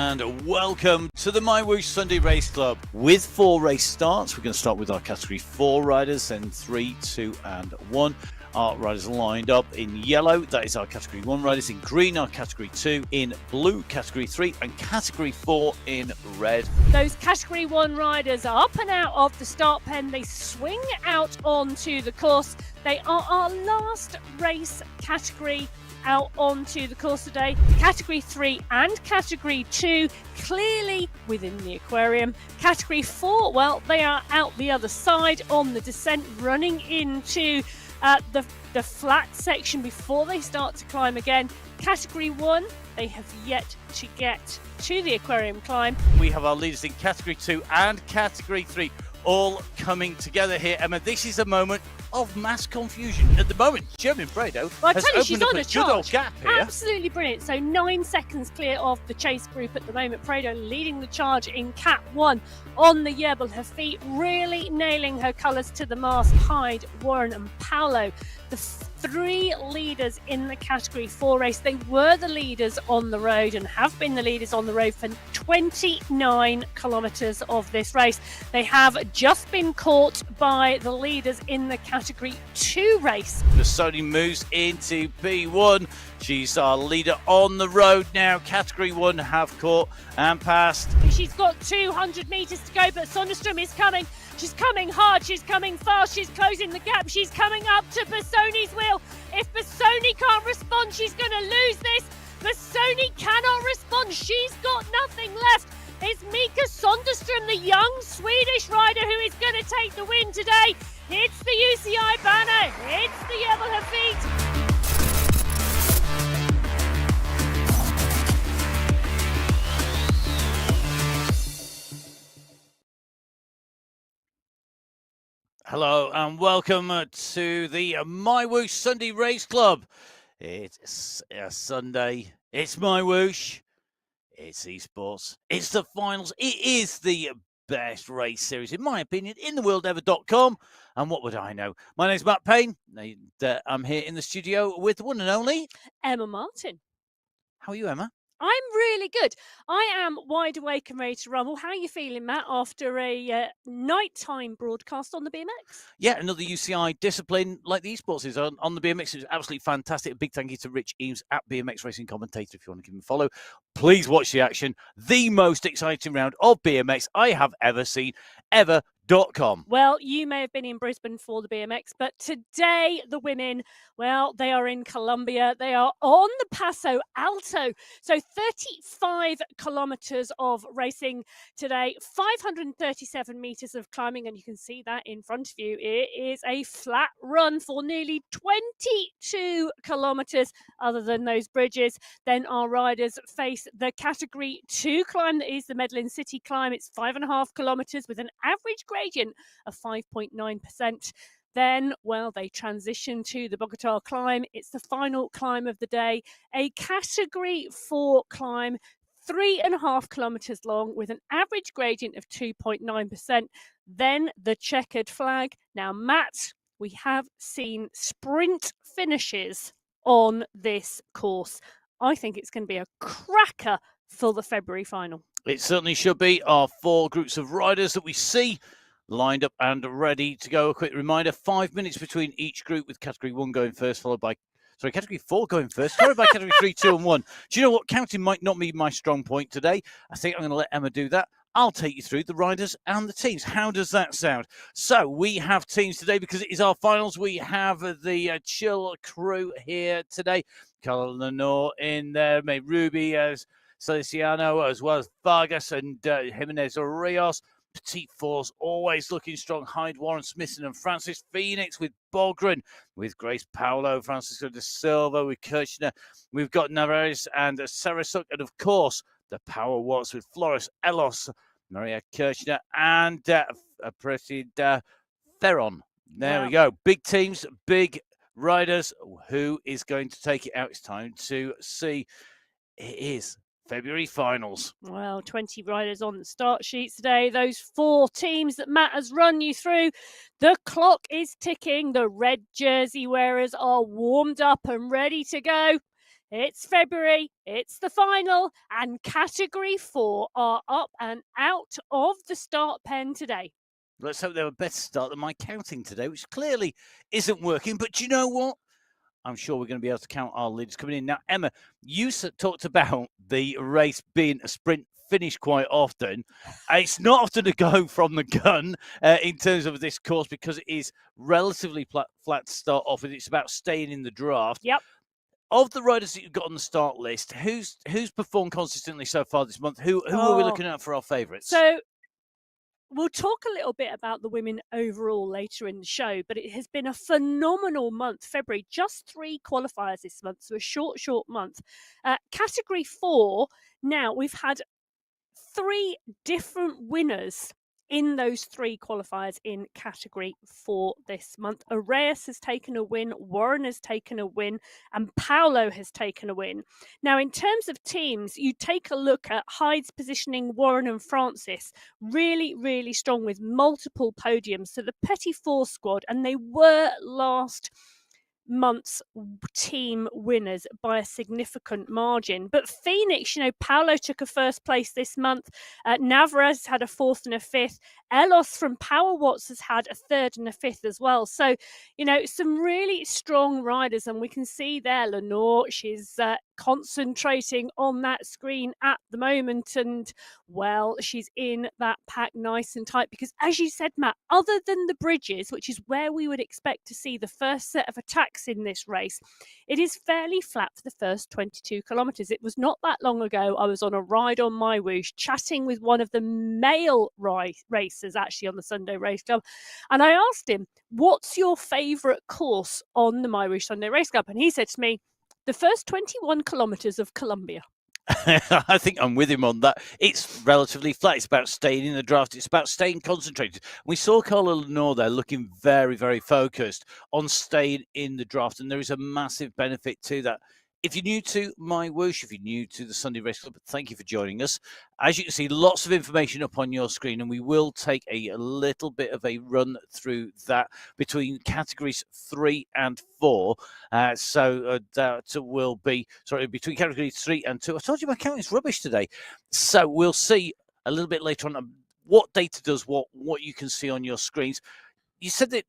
and welcome to the MyWhoosh Sunday Race Club. With 4 race starts, we're going to start with our Category 4 riders, then 3, 2 and 1. Our riders lined up in yellow, that is our Category 1 riders. In green, our Category 2. In blue, Category 3. And Category 4 in red. Those Category 1 riders are up and out of the start pen. They swing out onto the course. They are our last race category out onto the course today. Category 3 and Category 2 clearly within the aquarium. Category 4, well, they are out the other side on the descent, running into the flat section before they start to climb again. Category 1, they have yet to get to the aquarium climb. We have our leaders in Category 2 and Category 3 all coming together here. Emma, this is a moment of mass confusion. At the moment, German Fredo has opened up a good old gap here. Absolutely brilliant. So 9 seconds clear of the chase group at the moment. Fredo leading the charge in Cat 1 on the Yerbal. Her feet really nailing her colours to the mast. Hyde, Warren and Paolo, the 3 leaders in the Category 4 race. They were the leaders on the road and have been the leaders on the road for 29 kilometres of this race. They have just been caught by the leaders in the Category 2 race. The Sony moves into P1. She's our leader on the road now. Category 1 have caught and passed. She's got 200 metres to go, but Sonderstrom is coming. She's coming hard, she's coming fast, she's closing the gap, she's coming up to Bassoni's wheel. If Bassoni can't respond, she's going to lose this. Bassoni cannot respond, she's got nothing left. It's Mika Sonderstrom, the young Swedish rider, who is going to take the win today. It's the UCI banner, it's the Yerbal her feet. Hello and welcome to the MyWhoosh Sunday Race Club. It's a Sunday, it's MyWhoosh, it's Esports, it's the finals, it is the best race series, in my opinion, in the world ever.com. And what would I know? My name's Matt Payne, and I'm here in the studio with the one and only Emma Martin. How are you, Emma? I'm really good. I am wide awake and ready to rumble. How are you feeling, Matt, after a nighttime broadcast on the BMX? Yeah, another UCI discipline like the esports is on the BMX. It was absolutely fantastic. A big thank you to Rich Eames at BMX Racing Commentator. If you want to give him a follow, please watch the action. The most exciting round of BMX I have ever seen, ever.com. Well, you may have been in Brisbane for the BMX, but today the women, well, they are in Colombia. They are on the Paso Alto. So 35 kilometres of racing today, 537 metres of climbing, and you can see that in front of you. It is a flat run for nearly 22 kilometres other than those bridges. Then our riders face the Category 2 climb, that is the Medellin City climb. It's 5.5 kilometres with an average gradient of 5.9%. Then, well, they transition to the Bogota climb. It's the final climb of the day, a Category 4 climb, 3.5 kilometres long with an average gradient of 2.9%. Then the checkered flag. Now, Matt, we have seen sprint finishes on this course. I think it's going to be a cracker for the February final. It certainly should be. Our 4 groups of riders that we see lined up and ready to go. A quick reminder, 5 minutes between each group, with Category 1 going first, followed by, Category 4 going first, followed by Category 3, 2 and 1. Do you know what? Counting might not be my strong point today. I think I'm going to let Emma do that. I'll take you through the riders and the teams. How does that sound? So we have teams today because it is our finals. We have the Chill crew here today. Carla Lenore in there, Ruby as Celiciano, as well as Vargas and Jimenez Rios. Petite Fours always looking strong. Hyde, Warren, Smithson and Francis Phoenix with Bogren, with Grace Paolo, Francisco de Silva, with Kirchner. We've got Navarez and Sarasuk, and of course the Power Watts with Flores, Elos, Maria Kirchner and Presida Ferron. There we go. Big teams, big riders. Who is going to take it out? It's time to see. It is February finals. Well, 20 riders on the start sheets today. Those 4 teams that Matt has run you through. The clock is ticking. The red jersey wearers are warmed up and ready to go. It's February, it's the final, and Category 4 are up and out of the start pen today. Let's hope they have a better start than my counting today, which clearly isn't working. But you know what? I'm sure we're going to be able to count our leaders coming in. Now, Emma, you talked about the race being a sprint finish quite often. It's not often a go from the gun in terms of this course because it is relatively flat to start off with. It's about staying in the draft. Yep. Of the riders that you've got on the start list, who's performed consistently so far this month? Who are we looking at for our favourites? So we'll talk a little bit about the women overall later in the show, but it has been a phenomenal month. February, just 3 qualifiers this month, so a short month. Category 4, now we've had 3 different winners in those 3 qualifiers in Category 4 this month. Arias has taken a win, Warren has taken a win, and Paolo has taken a win. Now, in terms of teams, you take a look at Hyde's positioning, Warren and Francis, really, really strong with multiple podiums. So the Petit Four squad, and they were last month's team winners by a significant margin. But Phoenix, Paolo took a first place this month. Navarez had a 4th and a 5th. Elos from Power Watts has had a 3rd and a 5th as well. So, some really strong riders. And we can see there, Lenore, she's concentrating on that screen at the moment. And, well, she's in that pack nice and tight because, as you said, Matt, other than the bridges, which is where we would expect to see the first set of attacks in this race, it is fairly flat for the first 22 kilometres. It was not that long ago I was on a ride on MyWhoosh chatting with one of the male racers actually on the Sunday Race Club, and I asked him, what's your favourite course on the MyWhoosh Sunday Race Club? And he said to me, the first 21 kilometres of Colombia. I think I'm with him on that. It's relatively flat. It's about staying in the draft. It's about staying concentrated. We saw Carla Lenore there looking very, very focused on staying in the draft, and there is a massive benefit to that. If you're new to MyWhoosh, if you're new to the Sunday Race Club, thank you for joining us. As you can see, lots of information up on your screen, and we will take a little bit of a run through that between categories 3 and 4. So that will be, between categories 3 and 2. I told you my counting's rubbish today. So we'll see a little bit later on what data does what you can see on your screens. You said that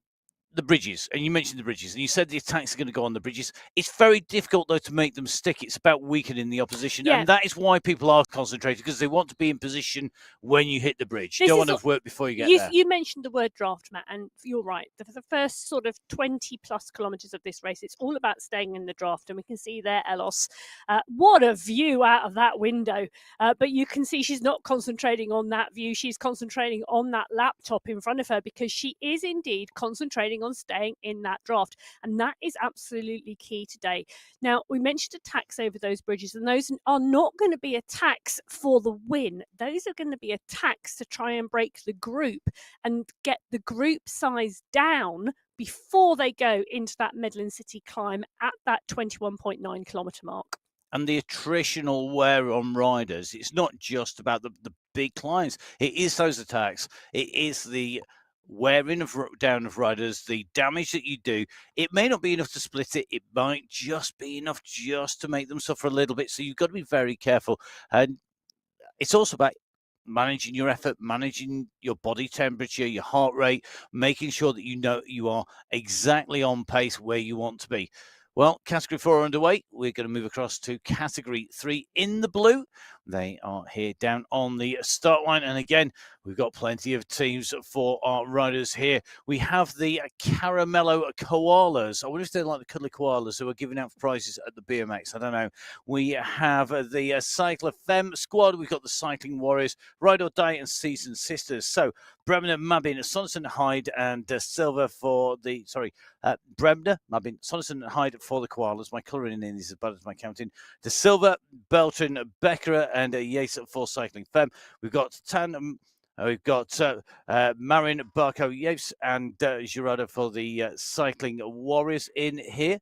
the bridges, and you mentioned the bridges, and you said the attacks are going to go on the bridges. It's very difficult, though, to make them stick. It's about weakening the opposition, and that is why people are concentrated, because they want to be in position when you hit the bridge. You don't want to have work before you get there. You mentioned the word draft, Matt, and you're right. For the first sort of 20-plus kilometres of this race, it's all about staying in the draft, and we can see there, Elos. What a view out of that window. But you can see she's not concentrating on that view. She's concentrating on that laptop in front of her, because she is indeed concentrating on staying in that draft, and that is absolutely key today. Now, we mentioned attacks over those bridges, and those are not going to be attacks for the win. Those are going to be attacks to try and break the group and get the group size down before they go into that Medellin City climb at that 21.9 kilometre mark. And the attritional wear on riders, it's not just about the big climbs. It is those attacks. It is the wearing down of riders, the damage that you do. It may not be enough to split it. It might just be enough just to make them suffer a little bit. So you've got to be very careful. And it's also about managing your effort, managing your body temperature, your heart rate, making sure that you know you are exactly on pace where you want to be. Well, category 4 underway. We're going to move across to category 3 in the blue. They are here down on the start line. And again, we've got plenty of teams for our riders here. We have the Caramello Koalas. I wonder if they're like the cuddly koalas who are giving out prizes at the BMX. I don't know. We have the Cycler Femme squad. We've got the Cycling Warriors, Ride or Die, and Season Sisters. So Bremner, Mabin, Sonnerson, Hyde, and Silver for the, Bremner, Mabin, Sonnerson, and Hyde for the Koalas. My colouring in is as bad as my counting. De Silva, Beltran, Becker, and Yates for Cycling Femme. We've got we've got Marin, Barco, Yates, and Girardo for the Cycling Warriors in here.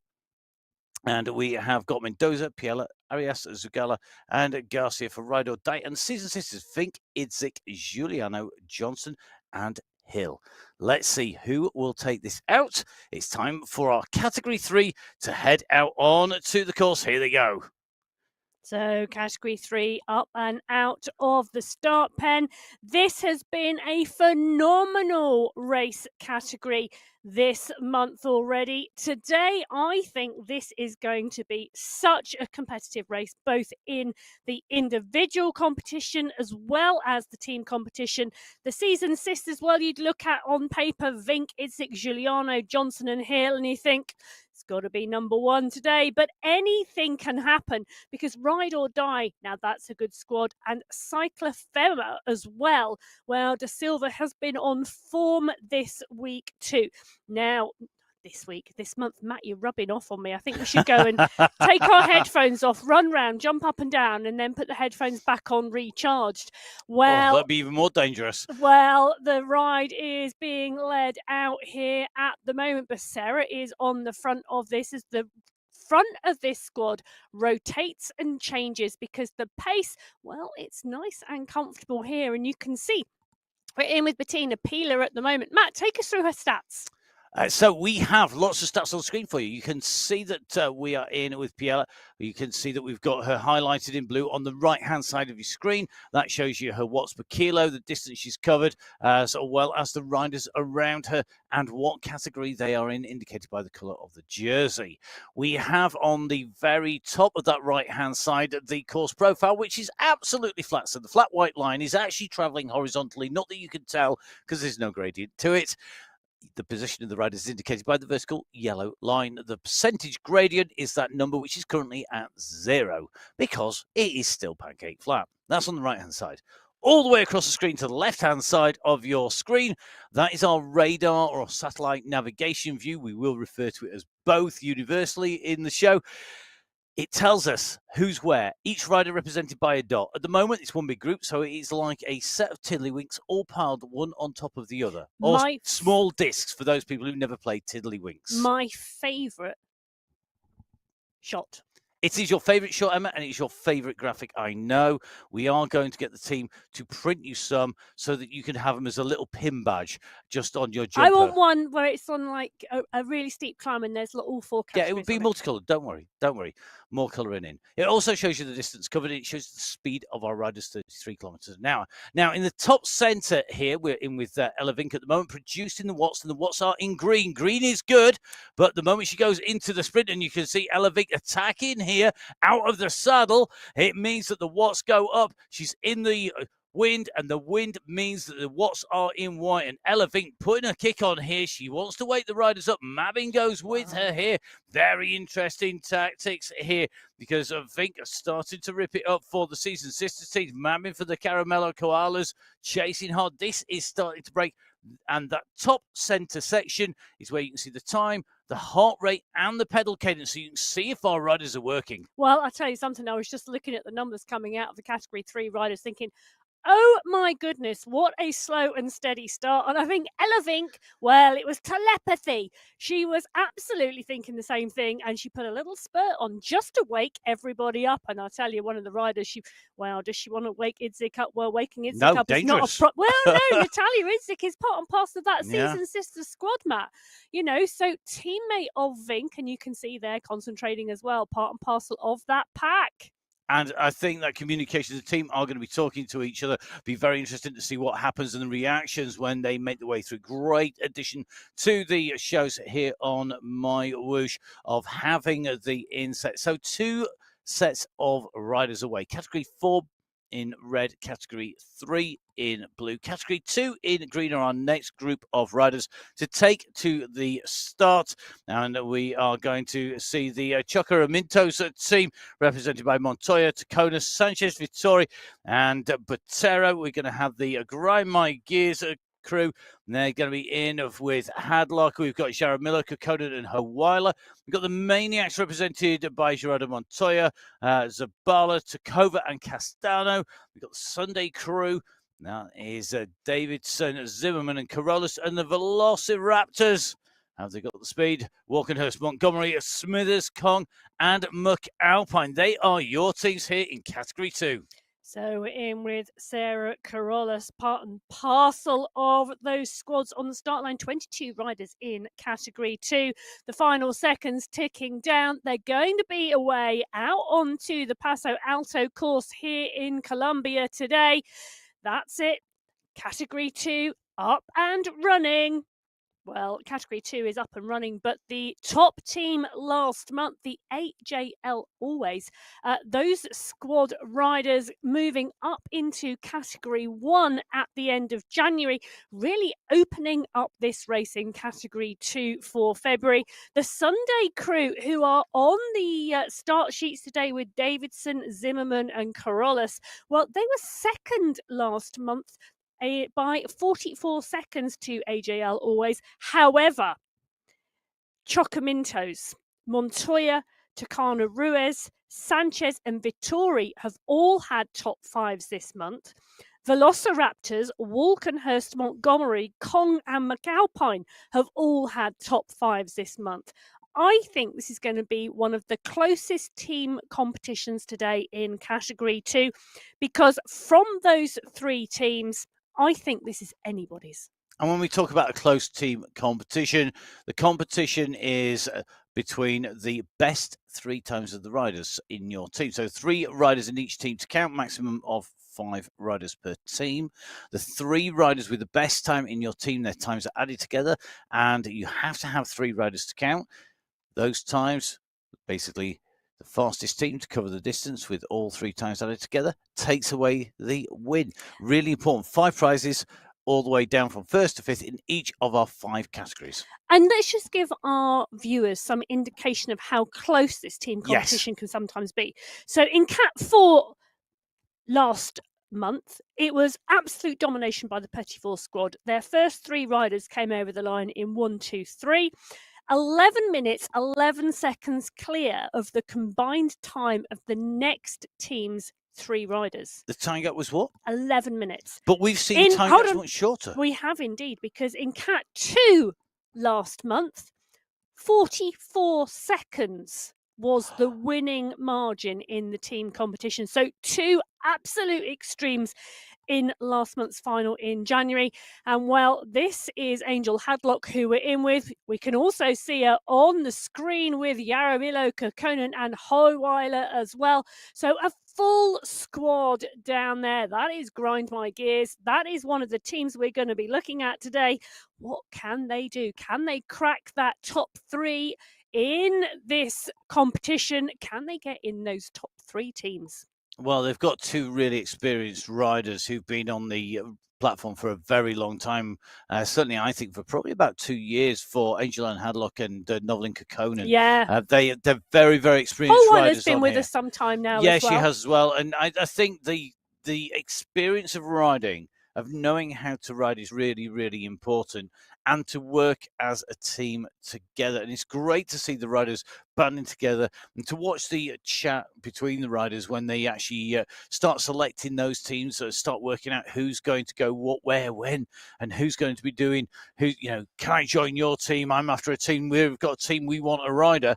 And we have got Mendoza, Piela, Arias, Zugala, and Garcia for Ride or Die. And Season Sisters, Fink, Idzik, Giuliano, Johnson, and Hill. Let's see who will take this out. It's time for our Category 3 to head out on to the course. Here they go. So Category 3 up and out of the start pen. This has been a phenomenal race category this month already. Today, I think this is going to be such a competitive race, both in the individual competition as well as the team competition. The seasoned sisters, well, you'd look at on paper, Vink, Idzik, Giuliano, Johnson and Hill, and you think, it's got to be number one today, but anything can happen because Ride or Die, now that's a good squad, and Cyclofema as well. Well, Da Silva has been on form this week too. Now, this month, Matt, you're rubbing off on me. I think we should go and take our headphones off, run round, jump up and down, and then put the headphones back on recharged. Well, that'd be even more dangerous. Well, the ride is being led out here at the moment. Becerra is on the front of this as the front of this squad rotates and changes because the pace, well, it's nice and comfortable here. And you can see we're in with Bettina Peeler at the moment. Matt, take us through her stats. So we have lots of stats on the screen for you. You can see that we are in with Piella. You can see that we've got her highlighted in blue on the right-hand side of your screen. That shows you her watts per kilo, the distance she's covered, as well as the riders around her and what category they are in, indicated by the colour of the jersey. We have on the very top of that right-hand side the course profile, which is absolutely flat. So the flat white line is actually travelling horizontally, not that you can tell because there's no gradient to it. The position of the rider is indicated by the vertical yellow line. The percentage gradient is that number, which is currently at 0 because it is still pancake flat. That's on the right-hand side. All the way across the screen to the left-hand side of your screen, that is our radar or satellite navigation view. We will refer to it as both universally in the show. It tells us who's where, each rider represented by a dot. At the moment, it's one big group, so it's like a set of tiddlywinks all piled one on top of the other. Or small discs for those people who never played tiddlywinks. My favourite shot. It is your favourite shot, Emma, and it's your favourite graphic, I know. We are going to get the team to print you some so that you can have them as a little pin badge just on your jumper. I want one where it's on like a really steep climb and there's all 4 categories. Yeah, it would be multicoloured. Don't worry. More colouring in. It also shows you the distance covered. It shows the speed of our riders, 33 kilometres an hour. Now, in the top centre here, we're in with Ella Vink at the moment, producing the watts, and the watts are in green. Green is good, but the moment she goes into the sprint, and you can see Ella Vink attacking here out of the saddle, it means that the watts go up. She's in the wind, and the wind means that the watts are in white. And Ella Vink putting a kick on here. She wants to wake the riders up. Mabin goes with her here. Very interesting tactics here because Vink started to rip it up for the season sisters team. Mabin for the Caramello Koalas chasing hard. This is starting to break. And that top center section is where you can see the time, the heart rate, and the pedal cadence, so you can see if our riders are working. Well, I'll tell you something. I was just looking at the numbers coming out of the Category 3 riders thinking, oh my goodness, what a slow and steady start. And I think Ella Vink, well, it was telepathy. She was absolutely thinking the same thing, and she put a little spurt on just to wake everybody up. And I'll tell you, one of the riders, does she want to wake Idzik up? Well, waking Idzik up dangerous. is not well, no, Natalia Idzik is part and parcel of that season sister squad, Matt. You know, so teammate of Vink, and you can see they're concentrating as well, part and parcel of that pack. And I think that communication, the team are going to be talking to each other. Be very interesting to see what happens and the reactions when they make their way through. Great addition to the shows here on MyWhoosh of having the inset. So 2 sets of riders away. Category 4 in red, category 3 in blue, category 2 in green are our next group of riders to take to the start. And we are going to see the Chocara Mintos team represented by Montoya, Tacona, Sanchez, Vittori, and Botero. We're going to have the Grind My Gears crew. And they're going to be in with Hadlock. We've got Jaramillo, Kokoda, and Hawila. We've got the Maniacs represented by Gerardo Montoya, Zabala, Takova, and Castano. We've got the Sunday crew. That is Davidson, Zimmerman, and Carolus, and the Velociraptors. Have they got the speed? Walkenhurst, Montgomery, Smithers, Kong, and Muck Alpine. They are your teams here in Category 2. So we're in with Sarah Carolus, part and parcel of those squads on the start line. 22 riders in Category 2. The final seconds ticking down. They're going to be away out onto the Paso Alto course here in Colombia today. That's it. Category 2 up and running. Well, Category 2 is up and running, but the top team last month, the AJL Always, those squad riders moving up into Category 1 at the end of January, really opening up this race in Category 2 for February. The Sunday crew, who are on the start sheets today with Davidson, Zimmerman and Carolus, well, they were second last month by 44 seconds to AJL Always. However, Chocomintos, Montoya, Tacana Ruiz, Sanchez and Vittori have all had top fives this month. Velociraptors, Walkenhurst, Montgomery, Kong and McAlpine have all had top fives this month. I think this is going to be one of the closest team competitions today in Category 2 because from those three teams, I think this is anybody's. And when we talk about a close team competition, the competition is between the best 3 times of the riders in your team. So 3 riders in each team to count, maximum of 5 riders per team. The 3 riders with the best time in your team, their times are added together, and you have to have 3 riders to count. Those times, basically, the fastest team to cover the distance with all 3 times added together takes away the win. Really important. 5 prizes all the way down from 1st to 5th in each of our 5 categories. And let's just give our viewers some indication of how close this team competition can sometimes be. So in Cat 4 last month, it was absolute domination by the Petit Four squad. Their first 3 riders came over the line in 1, 2, 3. 11 minutes, 11 seconds clear of the combined time of the next team's 3 riders. The time gap was what? 11 minutes. But we've seen time gaps much shorter. We have indeed, because in Cat 2 last month, 44 seconds was the winning margin in the team competition. So 2 absolute extremes in last month's final in January. And well, this is Angel Hadlock, who we're in with. We can also see her on the screen with Yaramilo, Kokkonen and Hoyweiler as well. So a full squad down there. That is Grind My Gears. That is one of the teams we're going to be looking at today. What can they do? Can they crack that top 3 in this competition? Can they get in those top 3 teams? Well, they've got 2 really experienced riders who've been on the platform for a very long time. Certainly, I think for probably about 2 years for Angel and Hadlock and Novelin Kokkonen. Yeah. They're very, very experienced riders. Hoyweiler's been with us some time now. Yeah, as well. she has as well. And I think the experience of riding, of knowing how to ride, is really, really important, and to work as a team together. And it's great to see the riders banding together and to watch the chat between the riders when they actually start selecting those teams, start working out who's going to go what, where, when, and who's going to be doing who. Can I join your team? I'm after a team. We've got a team. We want a rider.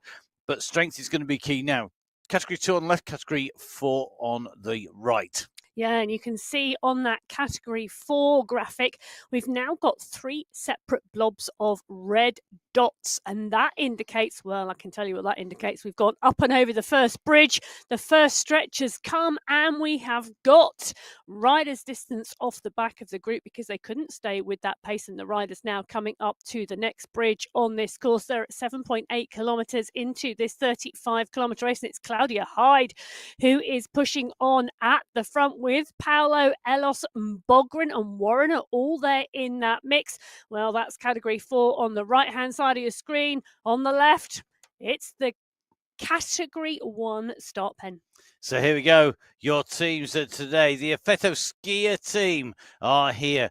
But strength is going to be key now. Category 2 on the left, Category 4 on the right. Yeah, and you can see on that Category 4 graphic, we've now got 3 separate blobs of red dots, and that indicates, well, I can tell you what that indicates. We've gone up and over the first bridge, the first stretch has come, and we have got riders distance off the back of the group because they couldn't stay with that pace, and the riders now coming up to the next bridge on this course. They're at 7.8 kilometres into this 35-kilometre race, and it's Claudia Hyde who is pushing on at the front with Paolo, Elos, Bogren and Warren are all there in that mix. Well, that's Category 4 on the right-hand side of your screen. On the left, it's the Category 1 start pen. So here we go. Your teams today. The Effetto Skier team are here.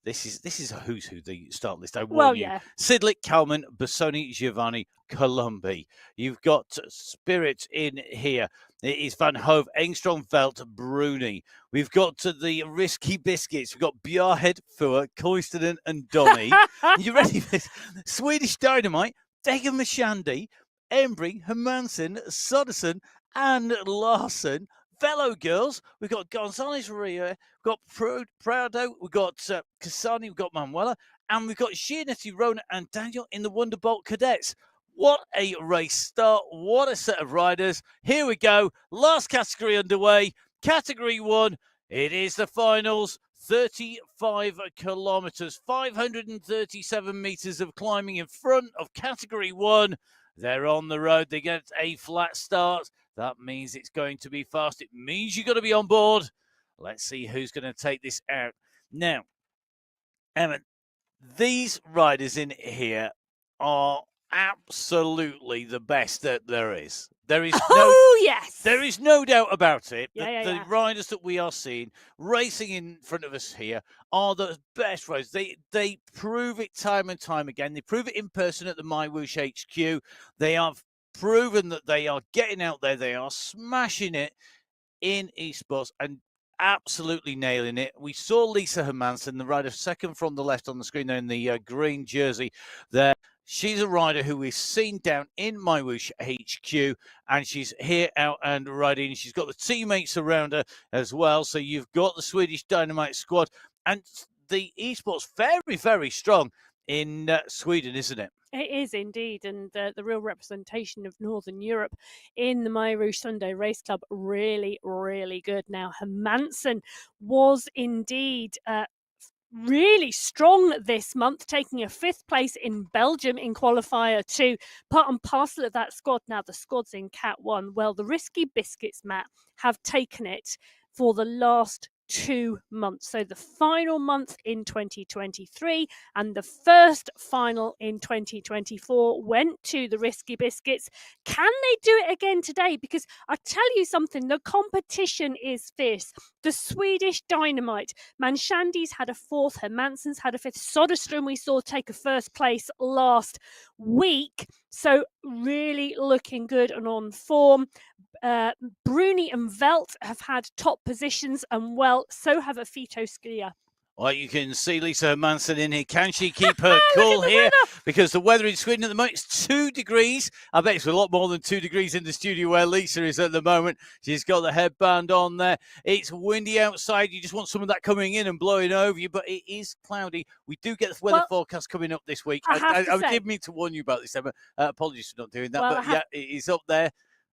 This is a who's who, the start list. I warn you. Yeah. Sidlick, Kalman, Bassoni, Giovanni, Colombi. You've got Spirit in here. It is Van Hove, Engstrom, Velt, Bruni. We've got the Risky Biscuits. We've got Bjarhed, Fua, Koistonen and Donny. You ready for this? Swedish Dynamite, Vega Mashandi, Embry, Hermansen, Soderson and Larson. Velo girls, we've got Gonzalez Rio, we've got Prado, we've got Casani, we've got Manuela, and we've got Giannetti, Rona, and Daniel in the Wonderbolt Cadets. What a race start. What a set of riders. Here we go. Last category underway. Category 1. It is the finals. 35 kilometers, 537 meters of climbing in front of category 1. They're on the road. They get a flat start. That means it's going to be fast. It means you've got to be on board. Let's see who's going to take this out. Now, Emma, these riders in here are absolutely the best that there is. There is yes. There is no doubt about it. The riders that we are seeing racing in front of us here are the best riders. They prove it time and time again. They prove it in person at the MyWhoosh HQ. They have proven that they are getting out there. They are smashing it in esports and absolutely nailing it. We saw Lisa Hermansen, the rider second from the left on the screen there in the green jersey there. She's a rider who we've seen down in MyWhoosh HQ, and she's here out and riding. She's got the teammates around her as well. So you've got the Swedish Dynamite squad, and the esports very, very strong in Sweden, isn't it? It is indeed, and the real representation of Northern Europe in the MyWhoosh Sunday Race Club really, really good. Now, Hermansen was indeed really strong this month, taking a 5th place in Belgium in qualifier 2, part and parcel of that squad. Now, the squad's in Cat 1. Well, the Risky Biscuits, Matt, have taken it for the last 2 months. So the final month in 2023 and the first final in 2024 went to the Risky Biscuits. Can they do it again today? Because I tell you something, the competition is fierce. The Swedish Dynamite, Manshandi's had a 4th, Hermansen's had a 5th, Soderstrom we saw take a 1st place last week. So really looking good and on form. Bruni and Velt have had top positions, and well, so have Afito Skia. Well, you can see Lisa Hermansen in here. Can she keep her cool here? Because the weather in Sweden at the moment is 2 degrees. I bet it's a lot more than 2 degrees in the studio where Lisa is at the moment. She's got the headband on there. It's windy outside. You just want some of that coming in and blowing over you, but it is cloudy. We do get the weather forecast coming up this week. I did mean to warn you about this, Emma. Apologies for not doing that, but yeah, it is up there.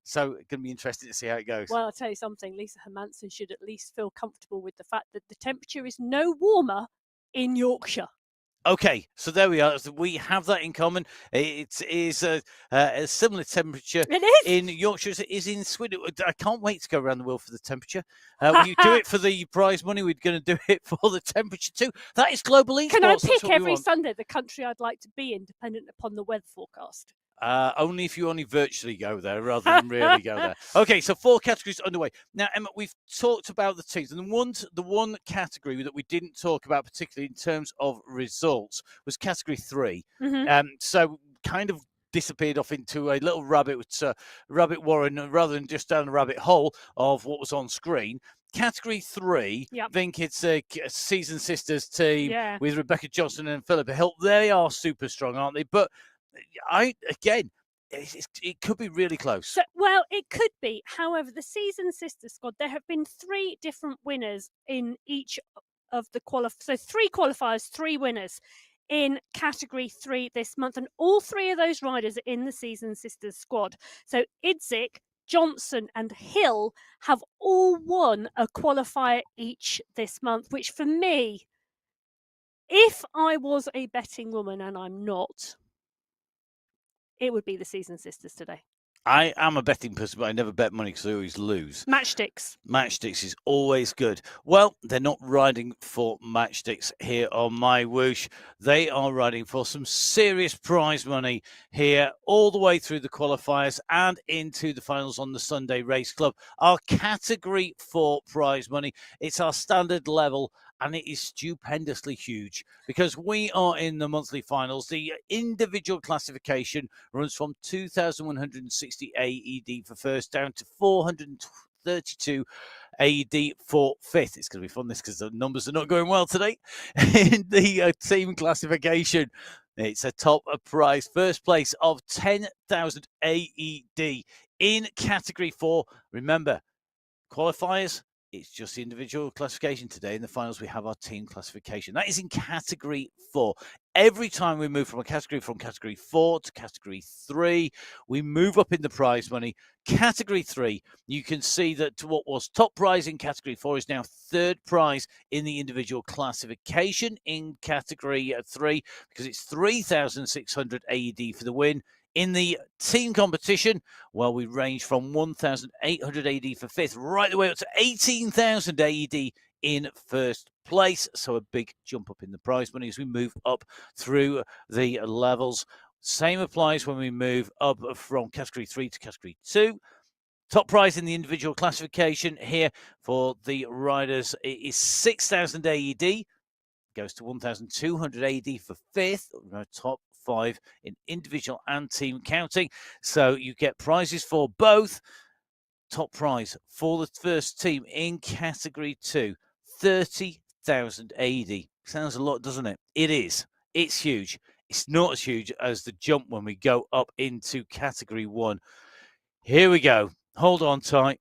So it's going to be interesting to see how it goes. Well, I'll tell you something. Lisa Hermansen should at least feel comfortable with the fact that the temperature is no warmer in Yorkshire. Okay, so there we are. We have that in common. It is a similar temperature in Yorkshire as it is in Sweden. I can't wait to go around the world for the temperature. We do it for the prize money. We're going to do it for the temperature too. That is global esports. Can I pick every Sunday the country I'd like to be in, dependent upon the weather forecast? Only if you only virtually go there rather than really go there. Okay, so 4 categories underway. Now, Emma, we've talked about the teams, and the one category that we didn't talk about particularly in terms of results was category 3. So kind of disappeared off into a little rabbit warren rather than just down a rabbit hole of what was on screen. Category 3, I think it's a Seasoned Sisters team with Rebecca Johnson and Philippa Hill. They are super strong, aren't they? But it could be really close. So, well, it could be. However, the Seasoned Sister squad, there have been 3 different winners in each of the so 3 qualifiers, 3 winners in category 3 this month, and all 3 of those riders are in the Seasoned Sisters squad. So Idzik, Johnson and Hill have all won a qualifier each this month, which for me, if I was a betting woman, and I'm not, it would be the Seasoned Sisters today. I am a betting person, but I never bet money because I always lose. Matchsticks. Matchsticks is always good. Well, they're not riding for matchsticks here on MyWhoosh. They are riding for some serious prize money here all the way through the qualifiers and into the finals on the Sunday Race Club. Our category 4 prize money, it's our standard level, and it is stupendously huge because we are in the monthly finals. The individual classification runs from 2,160 AED for first down to 432 AED for 5th. It's going to be fun, this, because the numbers are not going well today. In the team classification, it's a top prize. First place of 10,000 AED in category 4. Remember, Qualifiers, it's just the individual classification. Today in the finals, we have our team classification. That is in Category 4. Every time we move from Category 4 to Category 3, we move up in the prize money. Category 3, you can see that what was top prize in Category 4 is now third prize in the individual classification in Category 3, because it's 3,600 AED for the win. In the team competition, well, we range from 1,800 AED for fifth, right the way up to 18,000 AED in first place. So a big jump up in the prize money as we move up through the levels. Same applies when we move up from Category 3 to Category 2. Top prize in the individual classification here for the riders is 6,000 AED. Goes to 1,200 AED for fifth. Top 5 in individual and team counting. So you get prizes for both. Top prize for the first team in Category 2, 30,000 AED. Sounds a lot, doesn't it? It is. It's huge. It's not as huge as the jump when we go up into Category 1. Here we go. Hold on tight.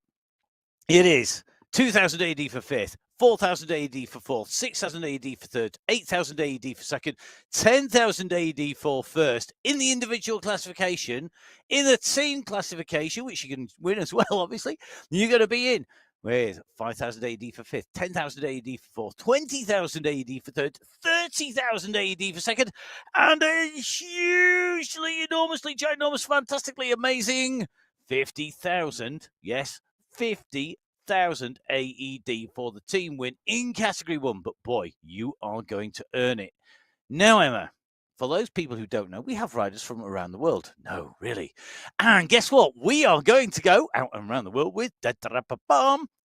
It is 2,000 AED for fifth, 4,000 AED for fourth, 6,000 AED for third, 8,000 AED for second, 10,000 AED for first in the individual classification. In the team classification, which you can win as well, obviously, you're going to be in with 5,000 AED for fifth, 10,000 AED for fourth, 20,000 AED for third, 30,000 AED for second, and a hugely, enormously, ginormous, fantastically amazing 50,000, yes, 50,000 AED for the team win in Category 1. But boy, you are going to earn it. Now, Emma, for those people who don't know, we have riders from around the world. No, really. And guess what? We are going to go out and around the world with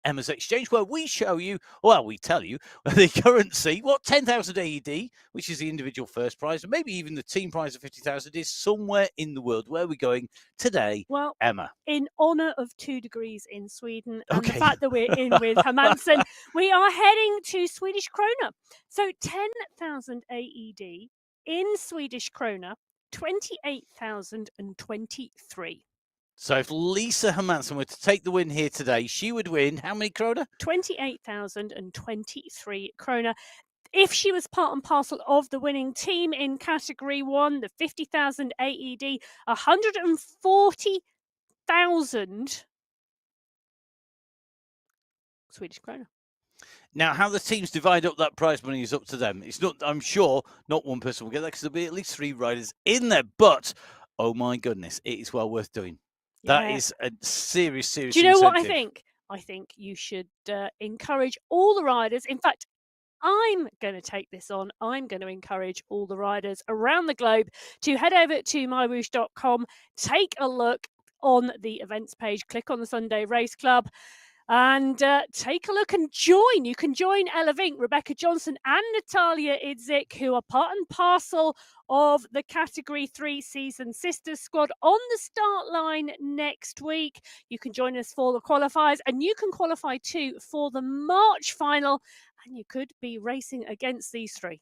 Emma's Exchange, where we show you, well, we tell you the currency, what 10,000 AED, which is the individual first prize, and maybe even the team prize of 50,000 is somewhere in the world. Where are we going today, well, Emma? In honour of 2 degrees in Sweden and the fact that we're in with Hermansen, we are heading to Swedish krona. So 10,000 AED in Swedish krona, 28,023. So if Lisa Hermansen were to take the win here today, she would win how many krona? 28,023 krona. If she was part and parcel of the winning team in Category 1, the 50,000 AED, 140,000 Swedish krona. Now, how the teams divide up that prize money is up to them. It's not, I'm sure, not one person will get that because there'll be at least 3 riders in there. But, oh my goodness, it is well worth doing. Yeah. That is a serious Do you know incentive. what I think? I think you should encourage all the riders. In fact, I'm going to take this on. I'm going to encourage all the riders around the globe to head over to MyWhoosh.com, take a look on the events page, click on the Sunday Race Club, and take a look and join. You can join Ella Vink, Rebecca Johnson, and Natalia Idzik, who are part and parcel of the Category 3 season sister squad on the start line next week. You can join us for the qualifiers, and you can qualify too for the March final, and you could be racing against these 3.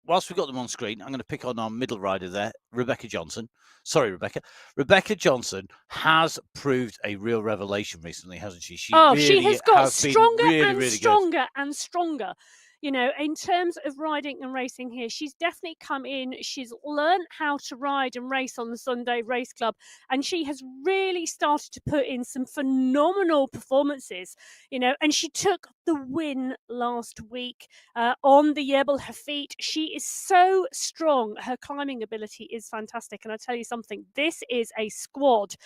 Whilst we've got them on screen, I'm going to pick on our middle rider there, Rebecca Johnson. Sorry, Rebecca. Rebecca Johnson has proved a real revelation recently, hasn't she? She has got stronger and stronger and stronger. You know, in terms of riding and racing here, she's definitely come in. She's learned how to ride and race on the Sunday Race Club, and she has really started to put in some phenomenal performances, you know, and she took the win last week on the Jebel Hafit. She is so strong. Her climbing ability is fantastic. And I tell you something, this is a squad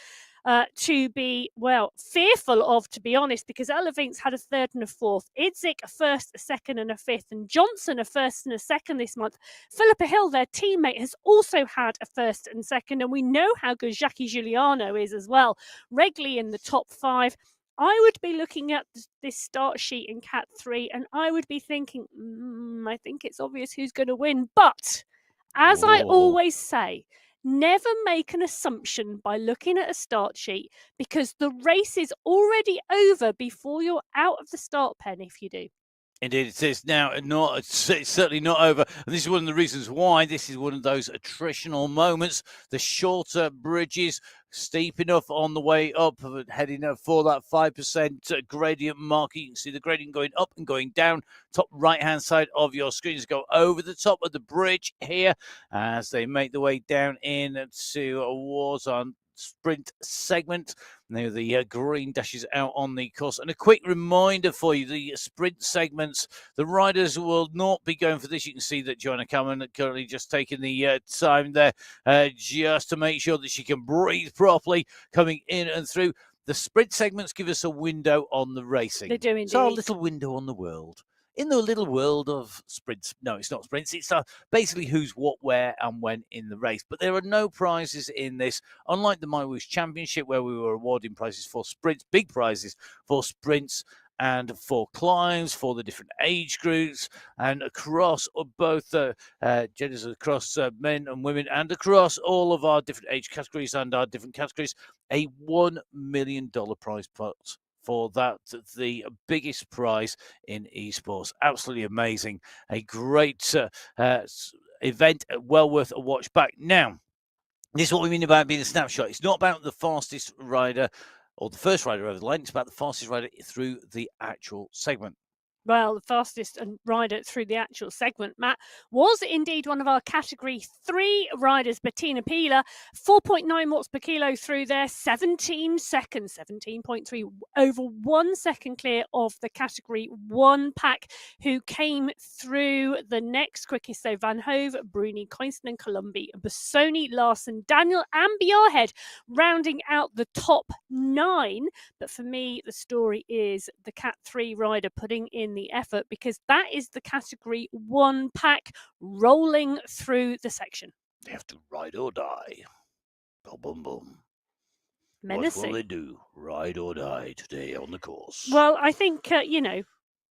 to be, well, fearful of, to be honest, because Ella Vink's had a 3rd and a 4th, Idzik a 1st, a 2nd and a 5th, and Johnson a 1st and a 2nd this month. Philippa Hill, their teammate, has also had a 1st and 2nd, and we know how good Jackie Giuliano is as well, regularly in the top 5. I would be looking at this start sheet in Cat 3, and I would be thinking, I think it's obvious who's going to win, but as I always say, never make an assumption by looking at a start sheet, because the race is already over before you're out of the start pen if you do. Indeed, it is now not. It's certainly not over, and this is one of the reasons why this is one of those attritional moments. The shorter bridges, steep enough on the way up, heading up for that 5% gradient marker. You can see the gradient going up and going down. Top right-hand side of your screen is go over the top of the bridge here as they make the way down in towards on sprint segment. Now the green dashes out on the course. And a quick reminder for you, the sprint segments, the riders will not be going for this. You can see that Joanna Cameron currently just taking the time there just to make sure that she can breathe properly coming in and through. The sprint segments give us a window on the racing. They do indeed. So a little window on the world. In the little world of sprints, no, it's not sprints. It's basically who's what, where, and when in the race. But there are no prizes in this, unlike the MyWhoosh Championship, where we were awarding prizes for sprints, big prizes for sprints and for climbs, for the different age groups, and across both genders, across men and women, and across all of our different age categories and our different categories, a $1 million prize pot. For that, the biggest prize in esports. Absolutely amazing. A great event, well worth a watch back. Now, this is what we mean about being a snapshot. It's not about the fastest rider or the first rider over the line. It's about the fastest rider through the actual segment. Well, the fastest rider through the actual segment, Matt, was indeed one of our Category 3 riders, Bettina Pila, 4.9 watts per kilo through there, 17 seconds, 17.3, over 1 second clear of the Category 1 pack, who came through the next quickest. So Van Hove, Bruni, Coinston and Colombi, Bassoni, Larson, Daniel and Bjarhead rounding out the top 9. But for me, the story is the Cat 3 rider putting in the effort, because that is the Category 1 pack rolling through the section. They have to ride or die. Boom, boom, boom. Menacing. What will they do? Ride or die today on the course? Well, I think,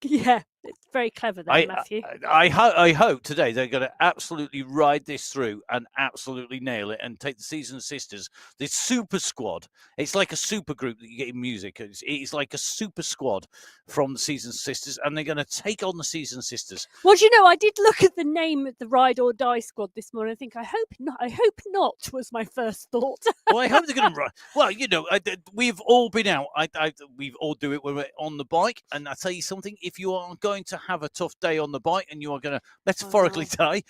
yeah, it's very clever there, Matthew. I hope today they're going to absolutely ride this through and absolutely nail it and take the Seasoned Sisters, this super squad. It's like a super group that you get in music. It's like a super squad from the Seasoned Sisters, and they're going to take on the Seasoned Sisters. Well, do you know, I did look at the name of the Ride or Die squad this morning. I think, I hope not was my first thought. Well, I hope they're going to ride. Well, you know, we've all been out. We all do it when we're on the bike. And I tell you something, if you are going to have a tough day on the bike and you are going to metaphorically die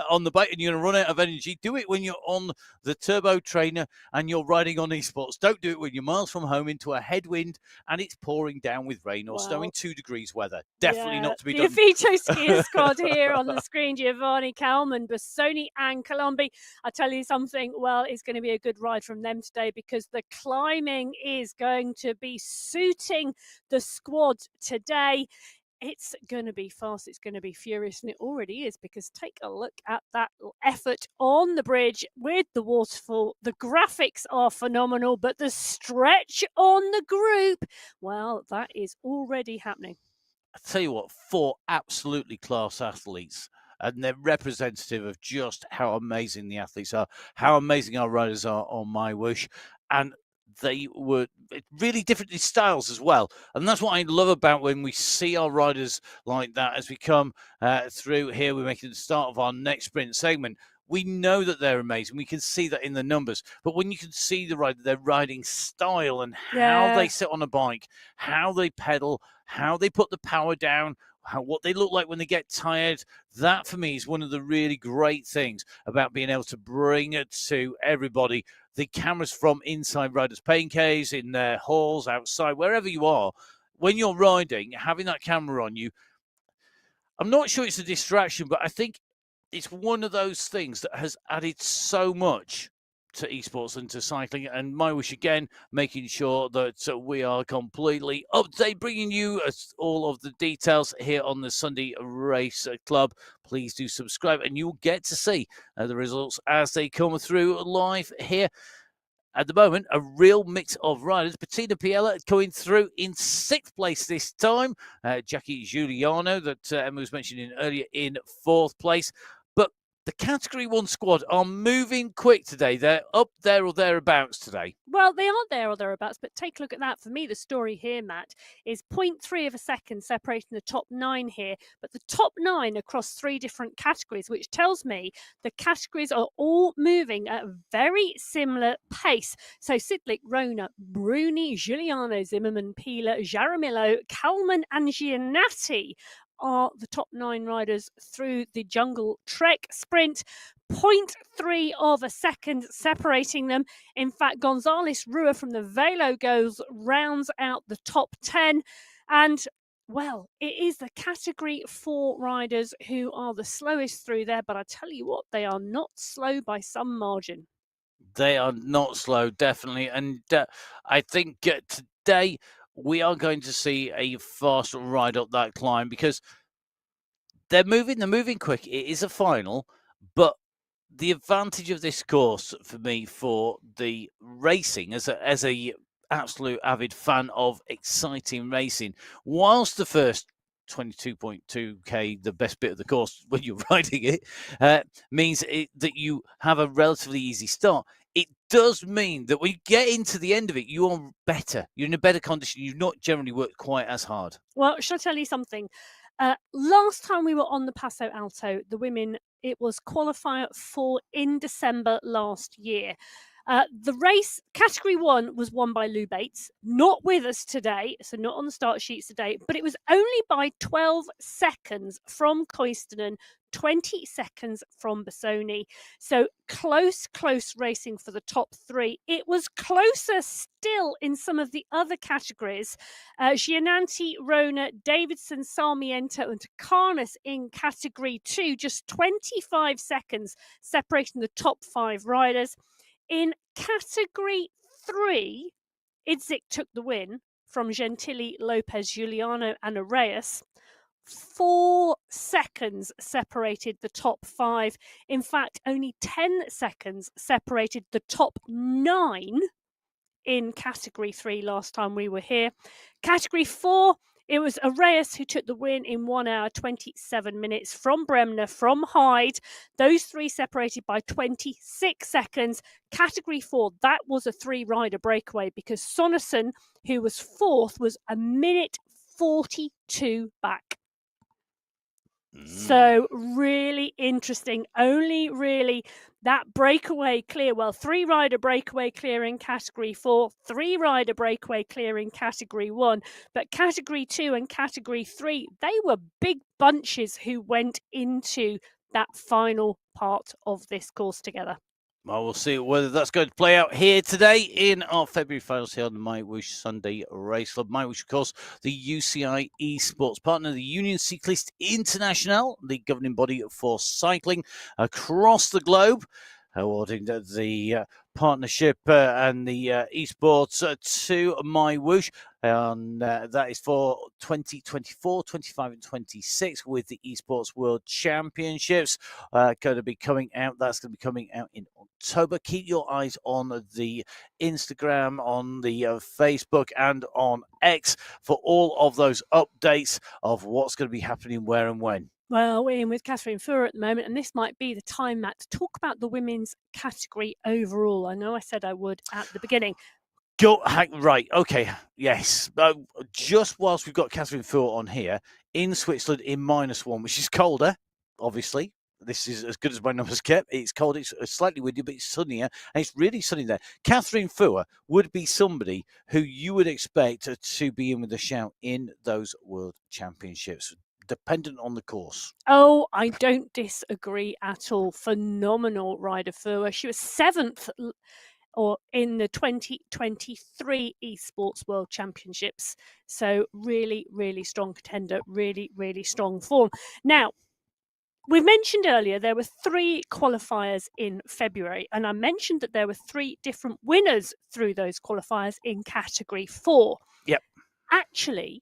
on the bike and you're going to run out of energy, do it when you're on the turbo trainer and you're riding on esports. Don't do it when you're miles from home into a headwind and it's pouring down with rain or snow in 2 degrees weather. Definitely not to be done. The Avito skier squad here on the screen: Giovanni, Kalman, Bassoni and Colombi. I tell you something, well, it's going to be a good ride from them today, because the climbing is going to be suiting the squad today. It's going to be fast, it's going to be furious, and it already is, because take a look at that effort on the bridge with the waterfall. The graphics are phenomenal, but the stretch on the group, well, that is already happening. I tell you what, 4 absolutely class athletes, and they're representative of just how amazing the athletes are, how amazing our riders are on MyWhoosh, and they were really different in styles as well. And that's what I love about when we see our riders like that as we come through here. We're making the start of our next sprint segment. We know that they're amazing. We can see that in the numbers. But when you can see their riding style and how they sit on a bike, how they pedal, how they put the power down, what they look like when they get tired, that for me is one of the really great things about being able to bring it to everybody. The cameras from inside riders' pain caves, in their halls, outside, wherever you are, when you're riding, having that camera on you, I'm not sure it's a distraction, but I think it's one of those things that has added so much to esports and to cycling. And MyWhoosh again, making sure that we are completely up to date, bringing you all of the details here on the Sunday Race Club. Please do subscribe and you'll get to see the results as they come through live here. At the moment, a real mix of riders. Bettina Pila going through in 6th place this time. Jackie Giuliano, that Emma was mentioning earlier, in 4th place. But the Category 1 squad are moving quick today. They're up there or thereabouts today. Well, they are there or thereabouts, but take a look at that. For me, the story here, Matt, is 0.3 of a second separating the top 9 here, but the top 9 across 3 different categories, which tells me the categories are all moving at a very similar pace. So Sidlik, Rona, Bruni, Giuliano, Zimmerman, Pila, Jaramillo, Kalman, and Giannatti are the top 9 riders through the Jungle Trek sprint. 0.3 of a second separating them. In fact, Gonzalez Rua from the Velo goes rounds out the top 10. And, well, it is the Category 4 riders who are the slowest through there. But I tell you what, they are not slow by some margin. They are not slow, definitely. And I think today we are going to see a fast ride up that climb because they're moving quick. It is a final, but the advantage of this course for me for the racing as a absolute avid fan of exciting racing, whilst the first 22.2k, the best bit of the course when you're riding it, means that you have a relatively easy start. It does mean that when you get into the end of it, you are better. You're in a better condition. You've not generally worked quite as hard. Well, shall I tell you something? Last time we were on the Paso Alto, the women, it was qualifier 4 in December last year. The race, Category 1, was won by Lou Bates, not with us today, so not on the start sheets today, but it was only by 12 seconds from Koivunen, 20 seconds from Bassoni. So close racing for the top 3. It was closer still in some of the other categories. Giannanti, Rona, Davidson, Sarmiento and Carnes in Category 2, just 25 seconds separating the top 5 riders. In Category 3, Idzik took the win from Gentili, Lopez, Giuliano and Arraias. 4 seconds separated the top 5. In fact, only 10 seconds separated the top 9 in Category 3 last time we were here. Category 4, it was Arraias who took the win in 1 hour, 27 minutes from Bremner, from Hyde. Those 3 separated by 26 seconds. Category 4, that was a 3-rider breakaway because Sonnerson, who was 4th, was a minute 42 back. So really interesting. Only really that breakaway clear. Well, 3-rider breakaway clear in Category 4, 3-rider breakaway clear in Category 1. But Category 2 and Category 3, they were big bunches who went into that final part of this course together. Well, we'll see whether that's going to play out here today in our February finals here on the MyWhoosh Sunday Race Club. MyWhoosh, of course, the UCI Esports partner, the Union Cycliste Internationale, the governing body for cycling across the globe, awarding the partnership and the esports to MyWhoosh. And that is for 2024, 25 and 26 with the Esports World Championships going to be coming out. That's going to be coming out in October. Keep your eyes on the Instagram, on the Facebook and on X for all of those updates of what's going to be happening where and when. Well, we're in with Catherine Furrer at the moment, and this might be the time, Matt, to talk about the women's category overall. I know I said I would at the beginning. Right, okay, yes. Just whilst we've got Catherine Furrer on here, in Switzerland in -1, which is colder, obviously. This is as good as my numbers kept. It's cold, it's slightly windy, but it's sunnier, and it's really sunny there. Catherine Furrer would be somebody who you would expect to be in with a shout in those World Championships, dependent on the course. Oh, I don't disagree at all. Phenomenal rider Furrer. She was 7th or in the 2023 Esports World Championships. So really, really strong contender, really, really strong form. Now, we mentioned earlier there were 3 qualifiers in February, and I mentioned that there were 3 different winners through those qualifiers in Category 4. Yep. Actually,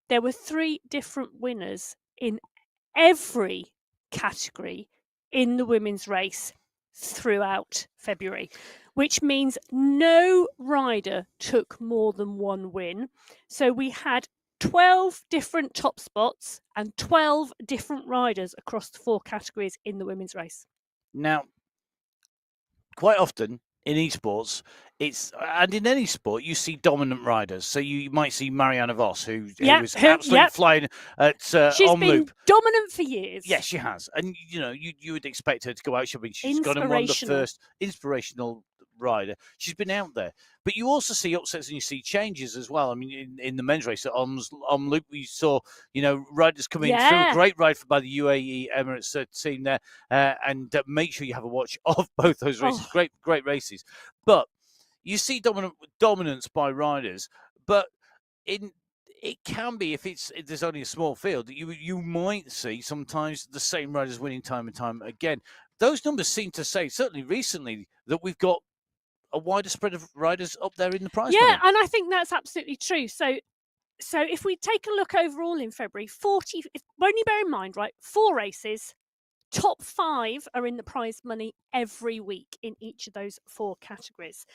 there were 3 different winners in every category in the women's race throughout February, which means no rider took more than 1 win. So we had 12 different top spots and 12 different riders across the 4 categories in the women's race. Now, quite often in esports, and in any sport, you see dominant riders. So you might see Marianne Vos, who is absolutely flying at She's on been loop. dominant for years. Yes, she has, and you would expect her to go out. She's got to run the first inspirational rider. She's been out there, but you also see upsets and you see changes as well. I mean, in the men's race at on loop, we saw riders coming through. A great ride by the UAE Emirates team there, and make sure you have a watch of both those races. Great races, but you see dominance by riders, but it can be if there's only a small field that you might see sometimes the same riders winning time and time again. Those numbers seem to say, certainly recently, that we've got a wider spread of riders up there in the prize money. Yeah, and I think that's absolutely true. So if we take a look overall in February, only bear in mind, right, 4 races, top 5 are in the prize money every week in each of those 4 categories.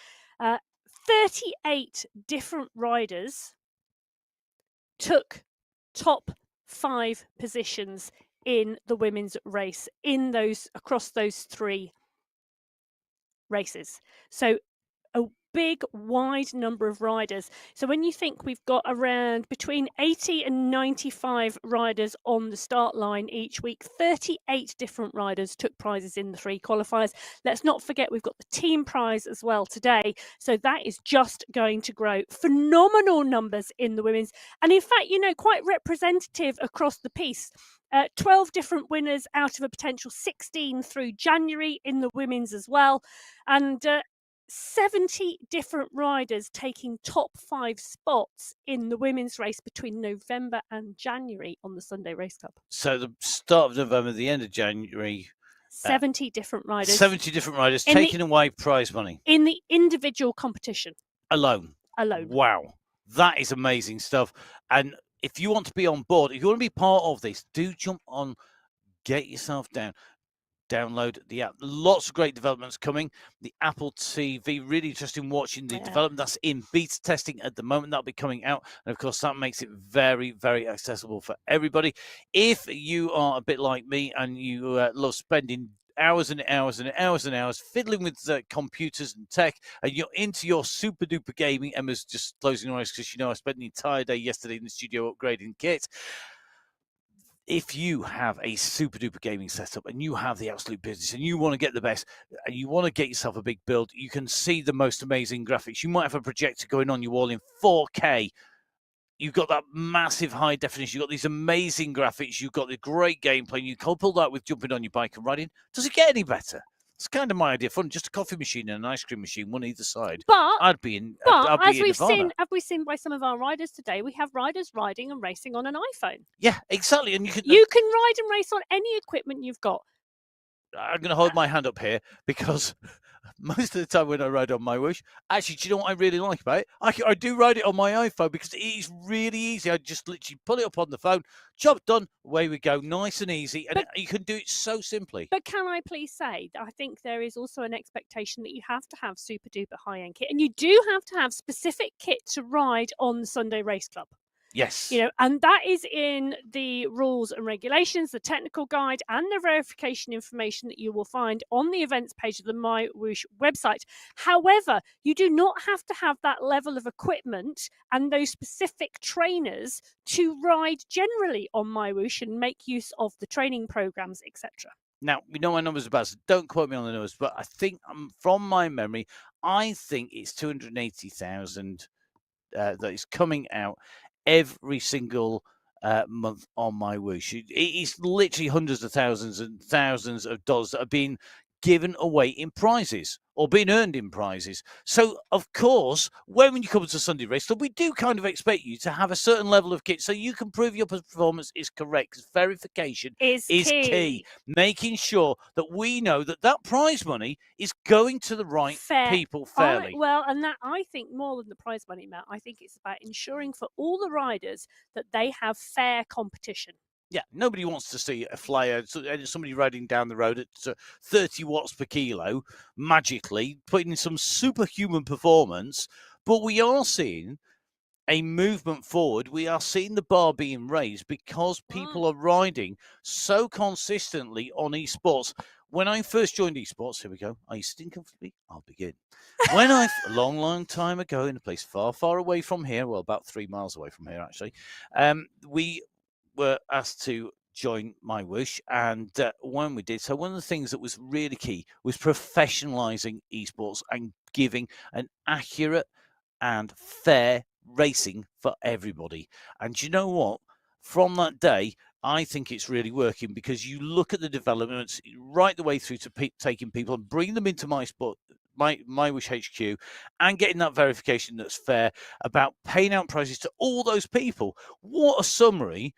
38 different riders took top 5 positions in the women's race across those 3 races. So a big, wide number of riders. So when you think we've got around between 80 and 95 riders on the start line each week, 38 different riders took prizes in the 3 qualifiers. Let's not forget we've got the team prize as well today. So that is just going to grow. Phenomenal numbers in the women's. And in fact, quite representative across the piece. 12 different winners out of a potential 16 through January in the women's as well. And 70 different riders taking top 5 spots in the women's race between November and January on the Sunday Race Club. So the start of November, the end of January, 70 different riders. 70 different riders taking away prize money. In the individual competition. Alone. Wow. That is amazing stuff. And if you want to be on board, if you want to be part of this, do jump on, get yourself down. Download the app. Lots of great developments coming. The Apple TV, really interesting watching the development. That's in beta testing at the moment. That'll be coming out. And of course, that makes it very, very accessible for everybody. If you are a bit like me and you love spending hours and hours and hours and hours fiddling with computers and tech, and you're into your super duper gaming, Emma's just closing her eyes because I spent the entire day yesterday in the studio upgrading kit. If you have a super duper gaming setup and you have the absolute business and you want to get the best and you want to get yourself a big build, you can see the most amazing graphics. You might have a projector going on your wall in 4K. You've got that massive high definition. You've got these amazing graphics. You've got the great gameplay. You couple that with jumping on your bike and riding. Does it get any better? It's kind of my idea. Fun, just a coffee machine and an ice cream machine, one either side. But I'd be in. As we've seen by some of our riders today, we have riders riding and racing on an iPhone. Yeah, exactly. And you can ride and race on any equipment you've got. I'm going to hold my hand up here because most of the time when I ride on MyWhoosh, actually, do you know what I really like about it? I do ride it on my iPhone because it is really easy. I just literally pull it up on the phone, job done, away we go, nice and easy, and you can do it so simply. But can I please say that I think there is also an expectation that you have to have super duper high-end kit, and you do have to have specific kit to ride on the Sunday Race Club. Yes. And that is in the rules and regulations, the technical guide, and the verification information that you will find on the events page of the MyWhoosh website. However, you do not have to have that level of equipment and those specific trainers to ride generally on MyWhoosh and make use of the training programs, etc. Now, we know my numbers are bad, so don't quote me on the numbers, but I think from my memory, I think it's 280,000 that is coming out every single month on MyWhoosh. It is literally hundreds of thousands and thousands of dollars that are being given away in prizes or being earned in prizes. So, of course, when you come to Sunday Race Club, we do kind of expect you to have a certain level of kit so you can prove your performance is correct, because verification is key. Making sure that we know that that prize money is going to the right people fairly. And that, I think, more than the prize money amount, I think it's about ensuring for all the riders that they have fair competition. Yeah, nobody wants to see a flyer, somebody riding down the road at 30 watts per kilo, magically putting in some superhuman performance. But we are seeing a movement forward. We are seeing the bar being raised because people are riding so consistently on esports. When I first joined esports, here we go. Are you sitting comfortably? I'll begin. When a long time ago, in a place far, far away from here, well, about 3 miles away from here, actually, we were asked to join MyWhoosh, and when we did so, one of the things that was really key was professionalizing esports and giving an accurate and fair racing for everybody. And you know what? From that day, I think it's really working, because you look at the developments right the way through to taking people and bring them into MyWhoosh HQ and getting that verification that's fair, about paying out prizes to all those people. What a summary!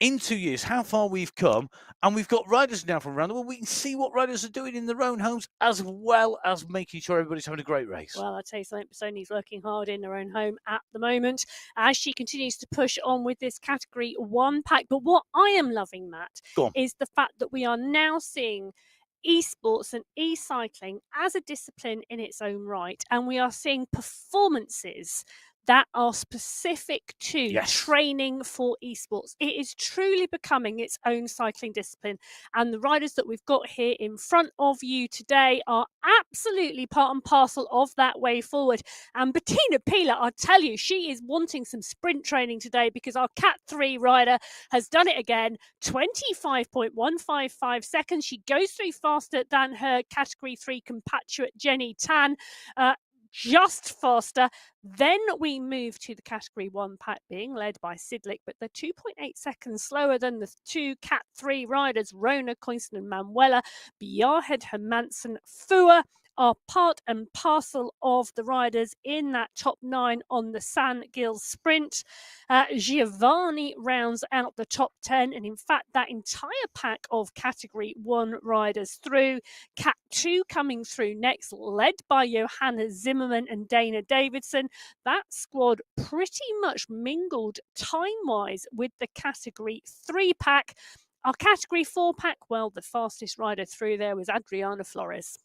In 2 years, how far we've come, and we've got riders now from around the world. We can see what riders are doing in their own homes, as well as making sure everybody's having a great race. Well, I'll tell you something, Sony's working hard in her own home at the moment as she continues to push on with this Category 1 pack. But what I am loving, Matt, is the fact that we are now seeing esports and e-cycling as a discipline in its own right, and we are seeing performances that are specific to training for esports. It is truly becoming its own cycling discipline, and the riders that we've got here in front of you today are absolutely part and parcel of that way forward. And Bettina Pila, I'll tell you, she is wanting some sprint training today, because our Cat 3 rider has done it again. 25.155 seconds. She goes through faster than her Category 3 compatriot Jenny Tan. Just faster. Then we move to the Category 1 pack being led by Sidlick, but they're 2.8 seconds slower than the two Cat 3 riders, Rona, Coinston and Manuela. Bjarhed, Hermansen, Fua are part and parcel of the riders in that top 9 on the San Gil sprint. Giovanni rounds out the top 10, and in fact that entire pack of Category 1 riders through. Cat 2 coming through next, led by Johanna Zimmerman and Dana Davidson. That squad pretty much mingled time-wise with the Category 3 pack. Our Category 4 pack, well, the fastest rider through there was Adriana Flores.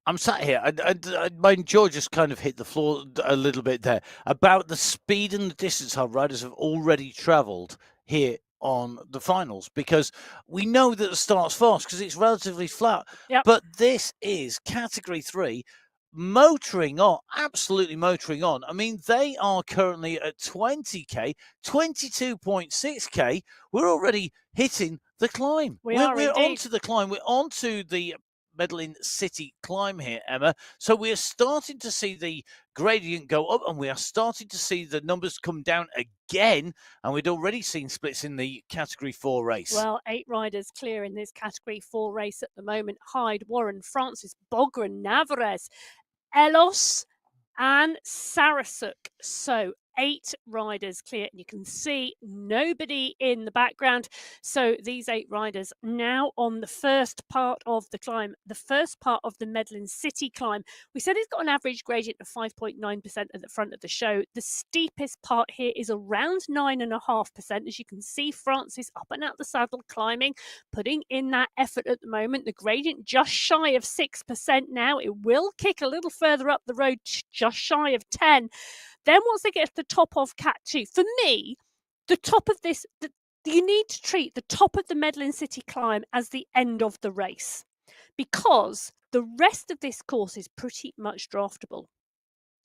I'm sat here, my jaw just kind of hit the floor a little bit there, about the speed and the distance our riders have already travelled here on the finals, because we know that the start's fast because it's relatively flat. But this is Category 3 motoring on, absolutely motoring on. I mean, they are currently at 20k, 22.6k. We're already hitting the climb. We're onto the climb. We're onto the Medellin City climb here, Emma. So we are starting to see the gradient go up, and we are starting to see the numbers come down again. And we'd already seen splits in the Category 4 race. Well, 8 riders clear in this Category 4 race at the moment. Hyde, Warren, Francis, Bogran, Navarez, Elos and Sarasuk. So 8 riders clear, and you can see nobody in the background. So these 8 riders now on the first part of the climb, the first part of the Medellin City climb. We said it's got an average gradient of 5.9% at the front of the show. The steepest part here is around 9.5%. As you can see, Francis up and out the saddle climbing, putting in that effort at the moment. The gradient just shy of 6% now. It will kick a little further up the road, just shy of 10. Then once they get to the top of Cat 2, for me, the top of this, you need to treat the top of the Medellin City climb as the end of the race, because the rest of this course is pretty much draftable.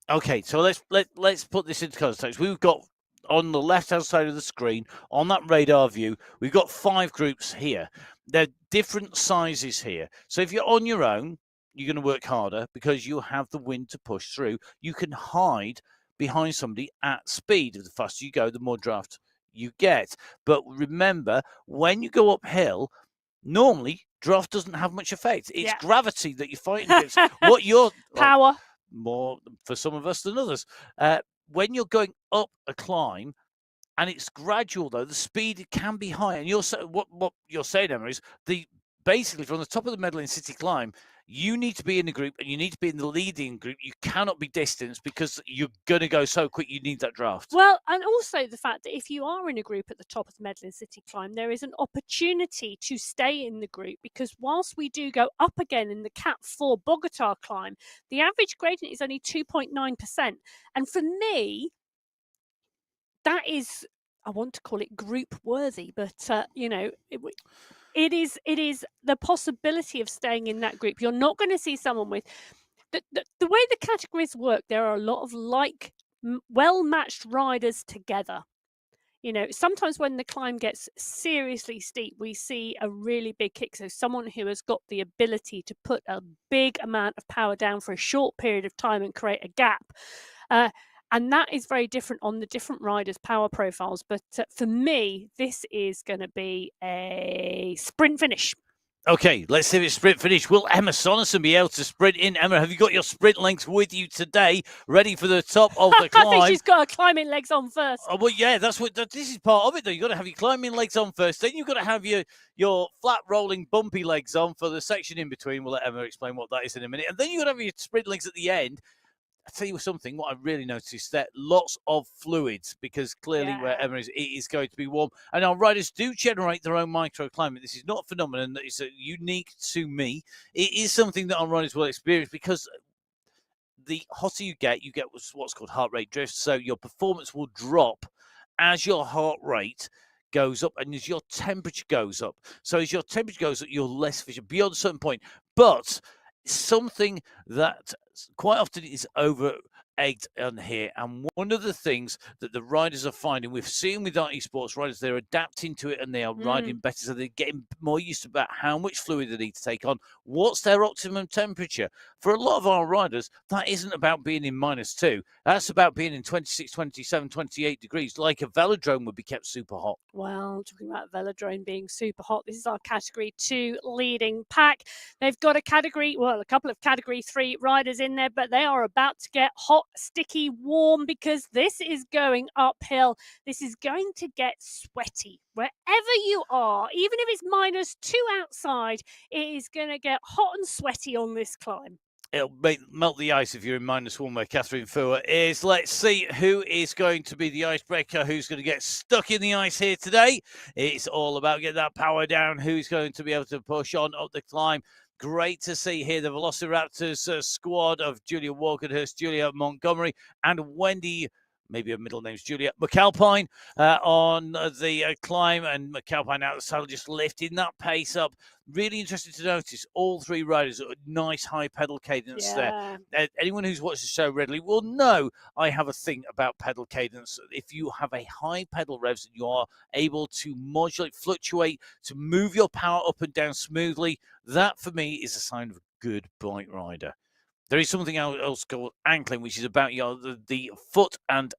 Okay, so let's put this into context. We've got on the left-hand side of the screen, on that radar view, we've got 5 groups here. They're different sizes here. So if you're on your own, you're going to work harder because you have the wind to push through. You can hide behind somebody at speed. The faster you go, the more draft you get. But remember, when you go uphill, normally draft doesn't have much effect. It's gravity that you're fighting against. What you're power more for some of us than others. When you're going up a climb, and it's gradual though, the speed can be high. And what you're saying, Emma, is the basically from the top of the Medellin City Climb, you need to be in the group and you need to be in the leading group. You cannot be distanced because you're going to go so quick. You need that draft. Well, and also the fact that if you are in a group at the top of the Medellin City Climb, there is an opportunity to stay in the group, because whilst we do go up again in the Cat 4 Bogota climb, the average gradient is only 2.9%. And for me, that is, I want to call it group worthy, but it is the possibility of staying in that group. You're not going to see someone with the way the categories work. There are a lot of well-matched riders together. Sometimes when the climb gets seriously steep, we see a really big kick. So someone who has got the ability to put a big amount of power down for a short period of time and create a gap. And that is very different on the different riders' power profiles. But for me, this is going to be a sprint finish. Okay, let's see if it's sprint finish. Will Emma Sonnerson be able to sprint in? Emma, have you got your sprint lengths with you today, ready for the top of the climb? I think she's got her climbing legs on first. Oh, well, yeah, this is part of it, though. You've got to have your climbing legs on first. Then you've got to have your flat, rolling, bumpy legs on for the section in between. We'll let Emma explain what that is in a minute. And then you've got to have your sprint legs at the end. I tell you something, what I really noticed that lots of fluids, because clearly where Emma is, it is going to be warm. And our riders do generate their own microclimate. This is not a phenomenon that is unique to me. It is something that our riders will experience, because the hotter you get what's called heart rate drift. So your performance will drop as your heart rate goes up and as your temperature goes up. So as your temperature goes up, you're less efficient beyond a certain point. But something that quite often is over-egged on here, and one of the things that the riders are finding, we've seen with our esports riders, they're adapting to it and they are riding better, so they're getting more used to about how much fluid they need to take on, what's their optimum temperature. For a lot of our riders, that isn't about being in -2, that's about being in 26, 27, 28 degrees, like a velodrome would be kept super hot. Well, talking about velodrome being super hot, this is our category 2 leading pack. They've got a couple of category 3 riders in there, but they are about to get hot, sticky, warm, because this is going uphill. This is going to get sweaty wherever you are. Even if it's -2 outside, it is going to get hot and sweaty on this climb. It'll melt the ice if you're in -1 where Catherine Fua is. Let's see who is going to be the icebreaker, who's going to get stuck in the ice here today. It's all about getting that power down. Who's going to be able to push on up the climb? Great to see here the Velociraptors squad of Julia Walkenhurst, Julia Montgomery, and Wendy, maybe her middle name's Julia McAlpine, on the climb. And McAlpine out the saddle, just lifting that pace up. Really interesting to notice all three riders at a nice high pedal cadence there. Anyone who's watched the show regularly will know I have a thing about pedal cadence. If you have a high pedal revs and you are able to modulate, fluctuate, to move your power up and down smoothly, that for me is a sign of a good bike rider. There is something else called ankling, which is about the foot and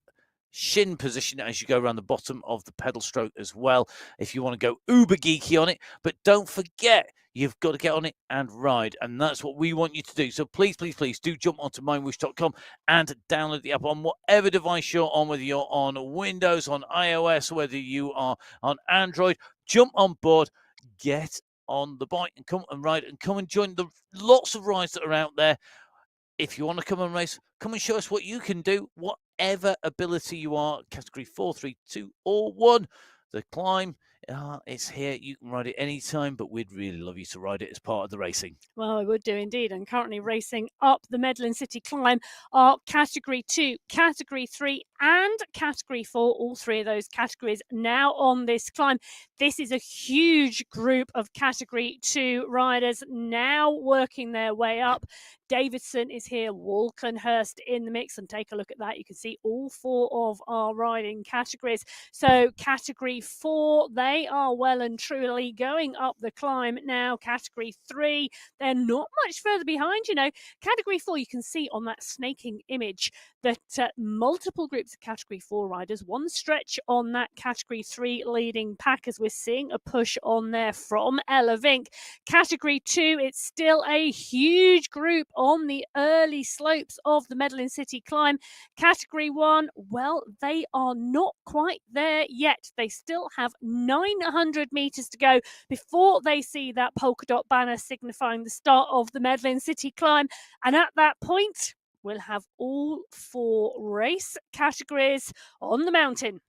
shin position as you go around the bottom of the pedal stroke as well, if you want to go uber geeky on it. But don't forget, you've got to get on it and ride, and that's what we want you to do. So please, please, please do jump onto MyWhoosh.com and download the app on whatever device you're on, whether you're on Windows, on iOS, whether you are on Android. Jump on board, get on the bike and come and ride, and come and join the lots of rides that are out there. If you want to come and race, come and show us what you can do, whatever ability you are, category 4, 3, 2, or 1. The climb, it's here. You can ride it anytime, but we'd really love you to ride it as part of the racing. Well, I would do indeed. And currently racing up the Medellin City Climb are category 2, category 3, and category 4. All three of those categories now on this climb. This is a huge group of category 2 riders now working their way up. Davidson is here, Walkenhurst in the mix, and take a look at that. You can see all 4 of our riding categories. So category 4, they are well and truly going up the climb now. Category 3, they're not much further behind, Category 4, you can see on that snaking image that multiple groups of Category 4 riders. One stretch on that Category 3 leading pack as we're seeing a push on there from Ella Vink. Category 2, it's still a huge group on the early slopes of the Medellin City climb. Category 1, well, they are not quite there yet. They still have 900 meters to go before they see that polka dot banner signifying the start of the Medellin City climb. And at that point, we'll have all 4 race categories on the mountain.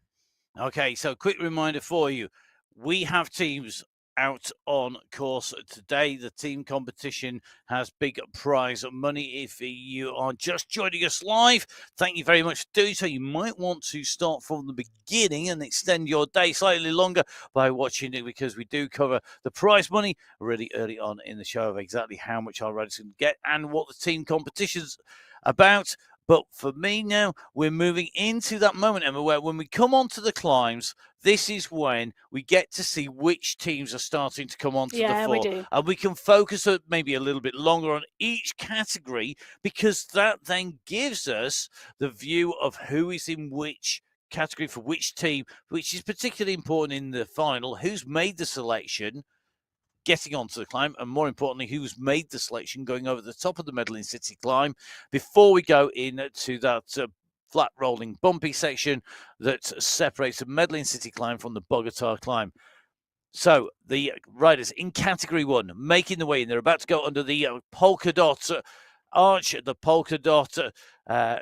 Okay, so quick reminder for you. We have teams out on course today. The team competition has big prize money. If you are just joining us live, thank you very much for doing so. You might want to start from the beginning and extend your day slightly longer by watching it, because we do cover the prize money really early on in the show of exactly how much our riders can get and what the team competition's about. But for me now, we're moving into that moment, Emma, where when we come onto the climbs, this is when we get to see which teams are starting to come onto the Yeah, floor. we do. And we can focus maybe a little bit longer on each category, because that then gives us the view of who is in which category for which team, which is particularly important in the final, who's made the selection getting onto the climb, and more importantly, who's made the selection going over the top of the Medellin City climb before we go into that flat rolling bumpy section that separates the Medellin City climb from the Bogota climb. So the riders in category 1 making the way in. They're about to go under the polka dot arch, the polka dot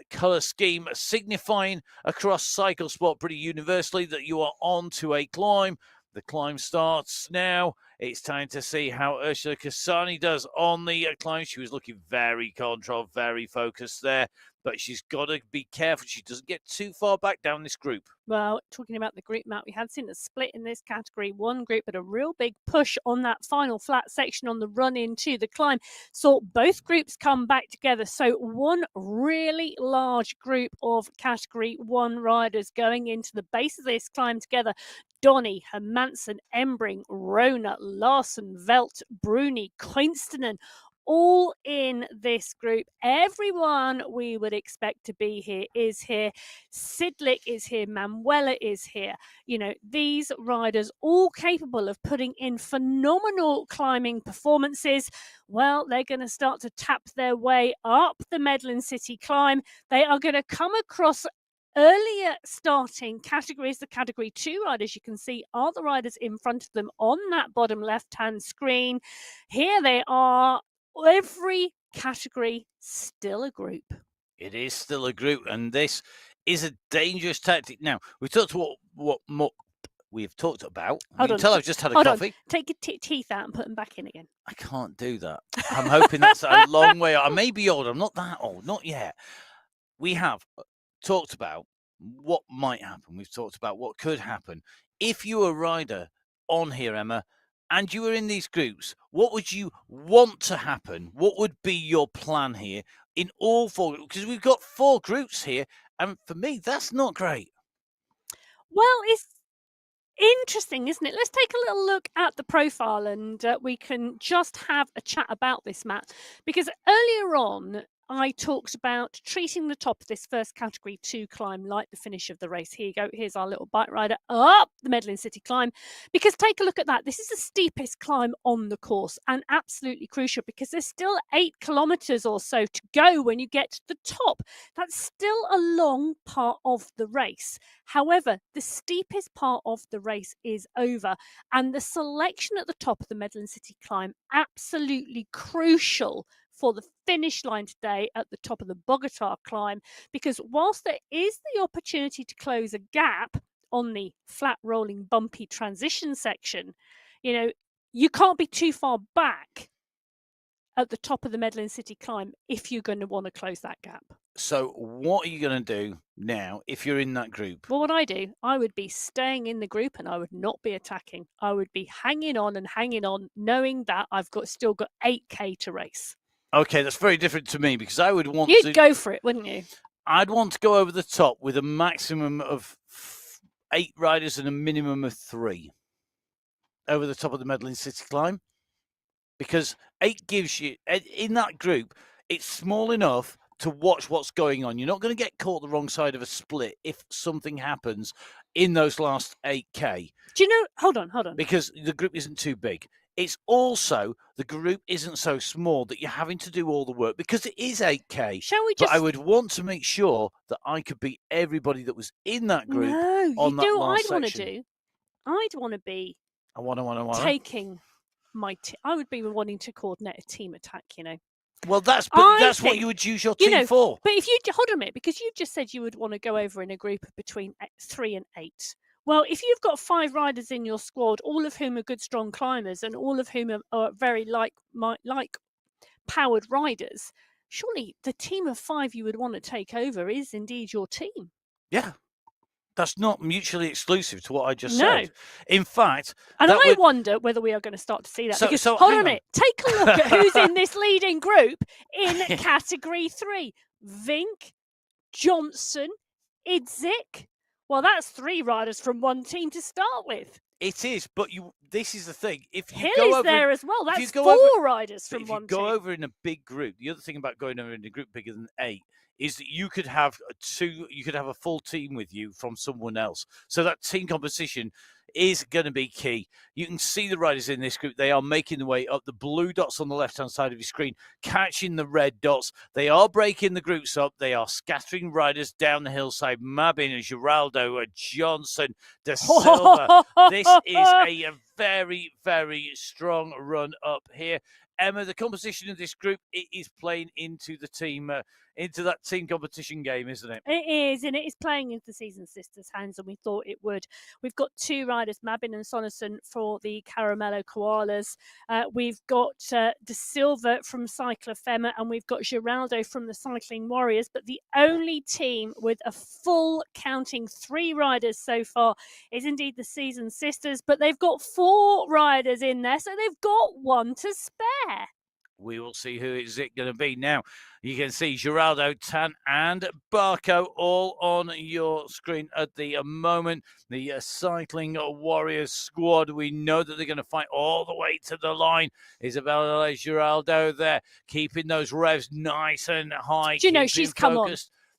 color scheme, signifying across cycle sport pretty universally that you are on to a climb. The climb starts now. It's time to see how Ursula Kasani does on the climb. She was looking very controlled, very focused there, but she's got to be careful she doesn't get too far back down this group. Well, talking about the group map, we had seen a split in this category 1 group, but a real big push on that final flat section on the run into the climb. Saw both groups come back together. So one really large group of category 1 riders going into the base of this climb together. Donny, Hermansen, Embring, Rona, Larson, Velt, Bruni, Koinstinen, all in this group. Everyone we would expect to be here is here. Sidlik is here. Manuela is here. You know, these riders all capable of putting in phenomenal climbing performances. Well, they're going to start to tap their way up the Medellin City climb. They are going to come across earlier starting categories. The category 2 riders, you can see, are the riders in front of them on that bottom left-hand screen. Here they are. Every category still a group. It is still a group, and this is a dangerous tactic. Now, we talked what more we've talked about. You can tell I've just had a coffee. Take your teeth out and put them back in again. I can't do that. I'm hoping that's a long way. I may be old. I'm not that old. Not yet. We have talked about what might happen. We've talked about what could happen. If you were a rider on here, Emma, and you were in these groups, what would you want to happen? What would be your plan here in all 4? Because we've got 4 groups here, and for me, that's not great. Well, it's interesting, isn't it? Let's take a little look at the profile, and we can just have a chat about this, Matt, because earlier on, I talked about treating the top of this first category 2 climb like the finish of the race. Here you go. Here's our little bike rider up the Medellin City climb. Because take a look at that. This is the steepest climb on the course, and absolutely crucial because there's still 8 kilometers or so to go when you get to the top. That's still a long part of the race. However, the steepest part of the race is over, and the selection at the top of the Medellin City climb, absolutely crucial for the finish line today at the top of the Bogota climb, because whilst there is the opportunity to close a gap on the flat rolling bumpy transition section, you know, you can't be too far back at the top of the Medellin City climb if you're going to want to close that gap. So what are you going to do now if you're in that group? Well, what I do, I would be staying in the group and I would not be attacking. I would be hanging on, knowing that I've still got 8K to race. Okay, that's very different to me, because I would want You'd go for it, wouldn't you? I'd want to go over the top with a maximum of 8 riders and a minimum of 3 over the top of the Medellin City climb, because 8 gives you, in that group, it's small enough to watch what's going on. You're not going to get caught the wrong side of a split if something happens in those last 8K. Do you know? Hold on. Because the group isn't too big. It's also the group isn't so small that you're having to do all the work because it is 8K. Shall we just? But I would want to make sure that I could beat everybody that was in that group. No, on you that know what last I'd want to section. do? I'd want to be I want to. taking my. I would be wanting to coordinate a team attack. Well, that's what you would use your team for. But if you hold on a minute, because you just said you would want to go over in a group of between 3 and 8. Well, if you've got 5 riders in your squad, all of whom are good, strong climbers, and all of whom are very like powered riders, surely the team of 5 you would want to take over is indeed your team. Yeah. That's not mutually exclusive to what I just said. In fact, and I wonder whether we are going to start to see that. Because hold on a minute, take a look at who's in this leading group in Category 3. Vink, Johnson, Idzik. Well, that's 3 riders from one team to start with. It is, but this is the thing. If you Hill go is over, there as well. That's 4 riders from one team. If you go over in a big group, the other thing about going over in a group bigger than 8 is that you could have a full team with you from someone else. So that team competition is going to be key. You can see the riders in this group. They are making their way up. The blue dots on the left-hand side of your screen, catching the red dots. They are breaking the groups up. They are scattering riders down the hillside. Mabin, Giraldo, Johnson, De Silva. This is a very, very strong run up here. Emma, the composition of this group, it is playing into the team, into that team competition game, isn't it? It is, and it is playing into the Season Sisters' hands, and we thought it would. We've got 2 riders, Mabin and Sonnerson, for the Caramello Koalas. We've got De Silva from Cycler Fema, and we've got Giraldo from the Cycling Warriors. But the only team with a full counting 3 riders so far is indeed the Season Sisters, but they've got 4 riders in there, so they've got 1 to spare. We will see who is it going to be. Now, you can see Giraldo, Tan and Barco all on your screen at the moment. The Cycling Warriors squad, we know that they're going to fight all the way to the line. Isabella Giraldo there, keeping those revs nice and high. Do you know she's come on?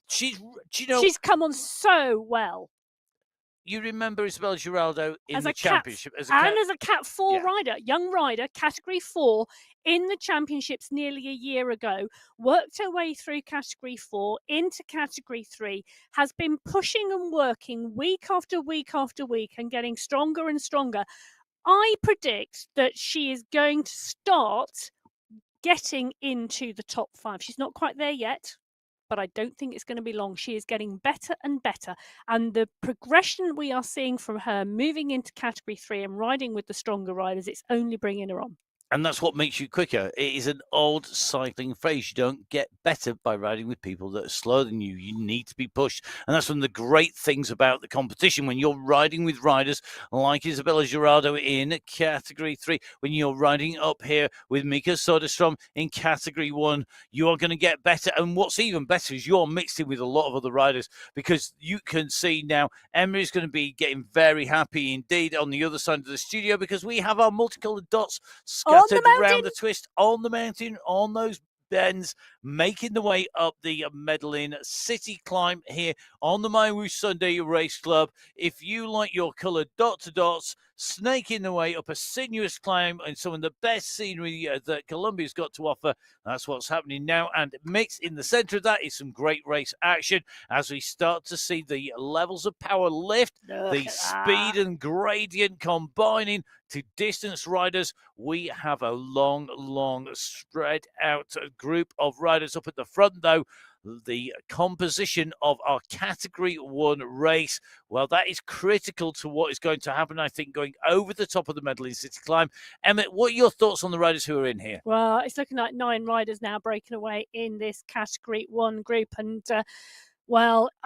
She's come on so well. You remember Isabella Giraldo in the championship as a Cat 4 rider, young rider, Category 4 in the championships nearly a year ago, worked her way through Category 4 into Category 3, has been pushing and working week after week after week and getting stronger and stronger. I predict that she is going to start getting into the top 5. She's not quite there yet, but I don't think it's going to be long. She is getting better and better. And the progression we are seeing from her moving into Category 3 and riding with the stronger riders, it's only bringing her on. And that's what makes you quicker. It is an old cycling phrase. You don't get better by riding with people that are slower than you. You need to be pushed. And that's one of the great things about the competition. When you're riding with riders like Isabella Giraldo in Category 3, when you're riding up here with Mika Soderstrom in Category 1, you are going to get better. And what's even better is you're mixed in with a lot of other riders, because you can see now Emma is going to be getting very happy indeed on the other side of the studio, because we have our multicolored dots scattered around the twist, on the mountain, on those bends, making the way up the Medellin City climb here on the MyWhoosh Sunday Race Club. If you like your coloured dot-to-dots, snaking the way up a sinuous climb and some of the best scenery that Colombia's got to offer, that's what's happening now. And mixed in the centre of that is some great race action as we start to see the levels of power lift, the speed and gradient combining to distance riders. We have a long spread out group of riders up at the front, though. The composition of our Category 1 race, well, that is critical to what is going to happen, I think, going over the top of the Medellin City climb. Emmett, what are your thoughts on the riders who are in here? Well, it's looking like 9 riders now breaking away in this Category 1 group, and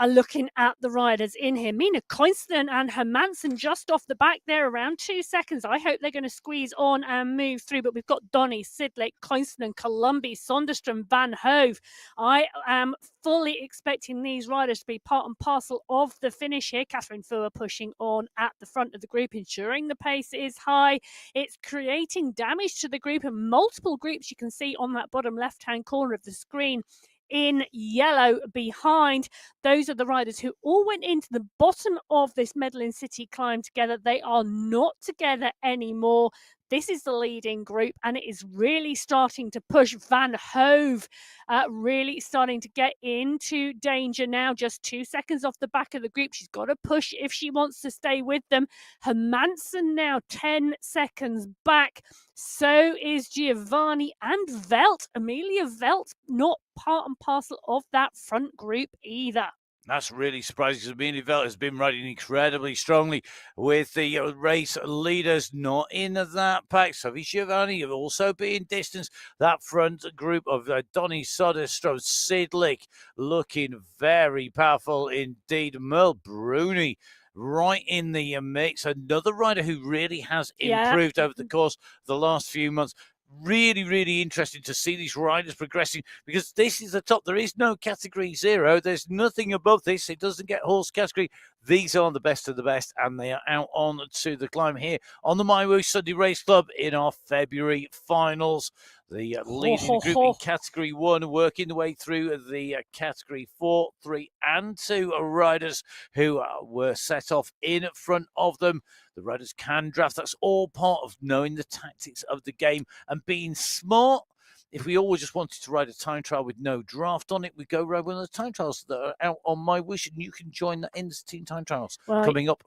looking at the riders in here, Mina Koinsten and Hermansen just off the back there, around 2 seconds. I hope they're going to squeeze on and move through, but we've got Donny, Sidlake, Koinsten and Columbi, Sonderstrom, Van Hove. I am fully expecting these riders to be part and parcel of the finish here. Catherine Fuhr pushing on at the front of the group, ensuring the pace is high. It's creating damage to the group in multiple groups. You can see on that bottom left-hand corner of the screen in yellow behind. Those are the riders who all went into the bottom of this Medellin City climb together. They are not together anymore. This is the leading group, and it is really starting to push. Van Hove really starting to get into danger now, just 2 seconds off the back of the group. She's got to push if she wants to stay with them. Hermansen now 10 seconds back. So is Giovanni and Velt. Amelia Velt not part and parcel of that front group either. That's really surprising because Amelia Velt has been riding incredibly strongly with the race leaders not in that pack. Sophie Giovanni also being distanced. That front group of Donny Soderstrom, Sidlick looking very powerful indeed. Merle Bruni right in the mix. Another rider who really has improved over the course of the last few months. Really, really interesting to see these riders progressing because this is the top. There is no category 0. There's nothing above this. It doesn't get horse category. These are the best of the best, and they are out on to the climb here on the MyWhoosh Sunday Race Club in our February finals. The leading group in Category 1 working the way through the Category 4, 3 and 2 riders who were set off in front of them. The riders can draft. That's all part of knowing the tactics of the game and being smart. If we always just wanted to ride a time trial with no draft on it, we go ride one of the time trials that are out on MyWhoosh, and you can join the Ends Team Time Trials coming up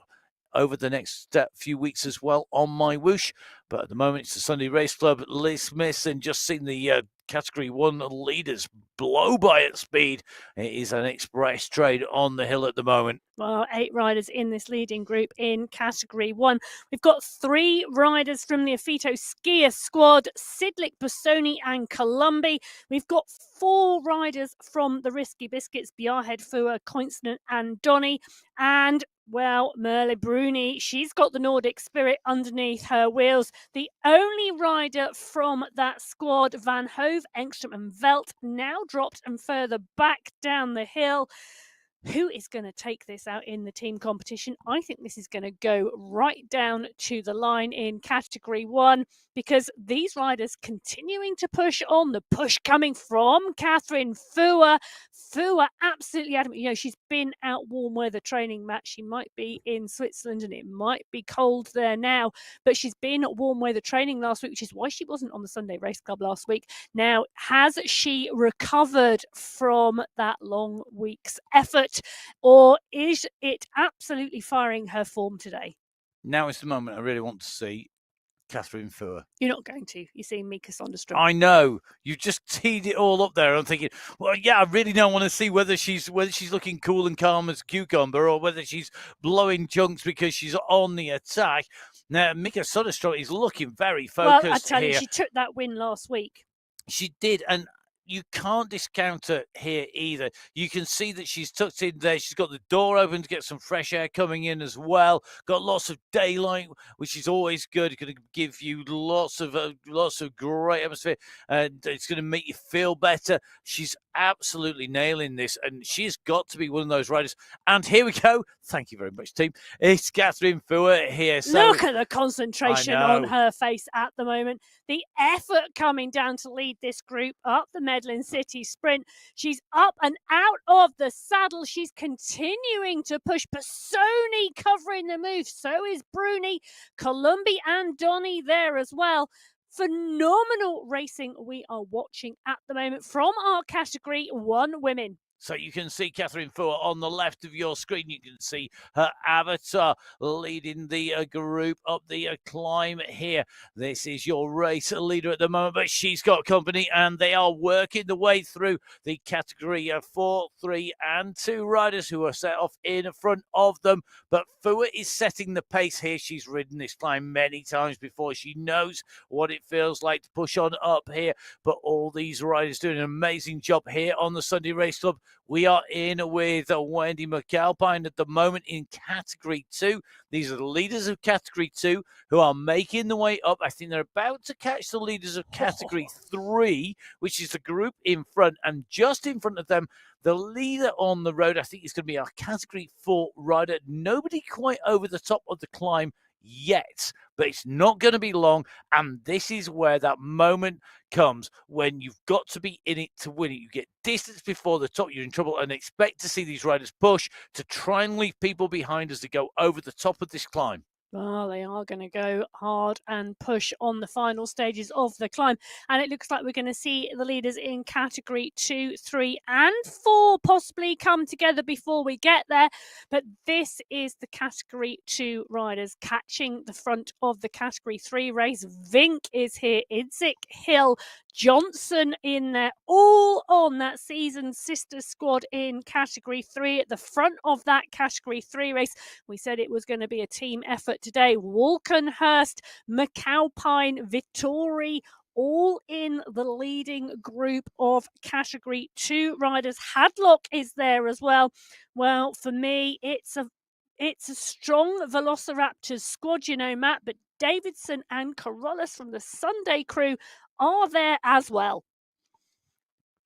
over the next few weeks as well on MyWhoosh. But at the moment, it's the Sunday Race Club. Liz Smith, and just seen the Category 1 leaders blow by at speed. It is an express train on the hill at the moment. Well, 8 riders in this leading group in Category 1. We've got 3 riders from the Afito skier squad, Sidlick, Busoni and Columbi. We've got 4 riders from the Risky Biscuits, Bjarhed, Fua, Coinston and Donny. And well, Merle Bruni, she's got the Nordic spirit underneath her wheels. The only rider from that squad, Van Hove, Engstrom and Velt, now dropped and further back down the hill. Who is going to take this out in the team competition? I think this is going to go right down to the line in Category 1 because these riders continuing to push on. The push coming from Catherine Fua. Fua absolutely adamant. You know, she's been out warm weather training, Matt. She might be in Switzerland and it might be cold there now, but she's been at warm weather training last week, which is why she wasn't on the Sunday Race Club last week. Now, has she recovered from that long week's effort? Or is it absolutely firing her form today? Now is the moment I really want to see Catherine Fua. You're not going to. You're seeing Mika Sonderstrom. I know. You just teed it all up there. I'm thinking, well, yeah, I really don't want to see whether she's looking cool and calm as a cucumber or whether she's blowing chunks because she's on the attack. Now, Mika Sonderstrom is looking very focused. Well, I tell you, here. she took that win last week. She did, and you can't discount her here either. You can see that she's tucked in there. She's got the door open to get some fresh air coming in as well. Got lots of daylight, which is always good. It's going to give you lots of great atmosphere, and it's going to make you feel better. She's absolutely nailing this, and she's got to be one of those riders. And here we go. Thank you very much, team. It's Catherine Fua here. So, look at the concentration on her face at the moment. The effort coming down to lead this group up the Medellin City sprint. She's up and out of the saddle. She's continuing to push. Busoni covering the move. So is Bruni, Columbi and Donny there as well. Phenomenal racing we are watching at the moment from our Category 1 women. So you can see Catherine Fua on the left of your screen. You can see her avatar leading the group up the climb here. This is your race leader at the moment, but she's got company and they are working the way through the Category 4, 3 and 2 riders who are set off in front of them. But Fua is setting the pace here. She's ridden this climb many times before. She knows what it feels like to push on up here. But all these riders doing an amazing job here on the Sunday Race Club. We are in with Wendy McAlpine at the moment in Category 2. These are the leaders of Category 2 who are making the way up. I think they're about to catch the leaders of Category 3, which is the group in front. And just in front of them, the leader on the road, I think is going to be our Category 4 rider. Nobody quite over the top of the climb yet, but it's not going to be long. And this is where that moment comes when you've got to be in it to win it. You get distance before the top, you're in trouble, and expect to see these riders push to try and leave people behind as they go over the top of this climb. Well, they are going to go hard and push on the final stages of the climb. And it looks like we're going to see the leaders in category 2, 3, and 4 possibly come together before we get there. But this is the category 2 riders catching the front of the category 3 race. Vink is here, Idzik, Hill, Johnson in there, all on that seasoned sister squad in category 3 at the front of that category 3 race. We said it was going to be a team effort today. Walkenhurst, McAlpine, Vittori, all in the leading group of category 2 riders. Hadlock is there as well. Well, for me, it's a strong Velociraptors squad, you know, Matt, but Davidson and Carolus from the Sunday crew are there as well.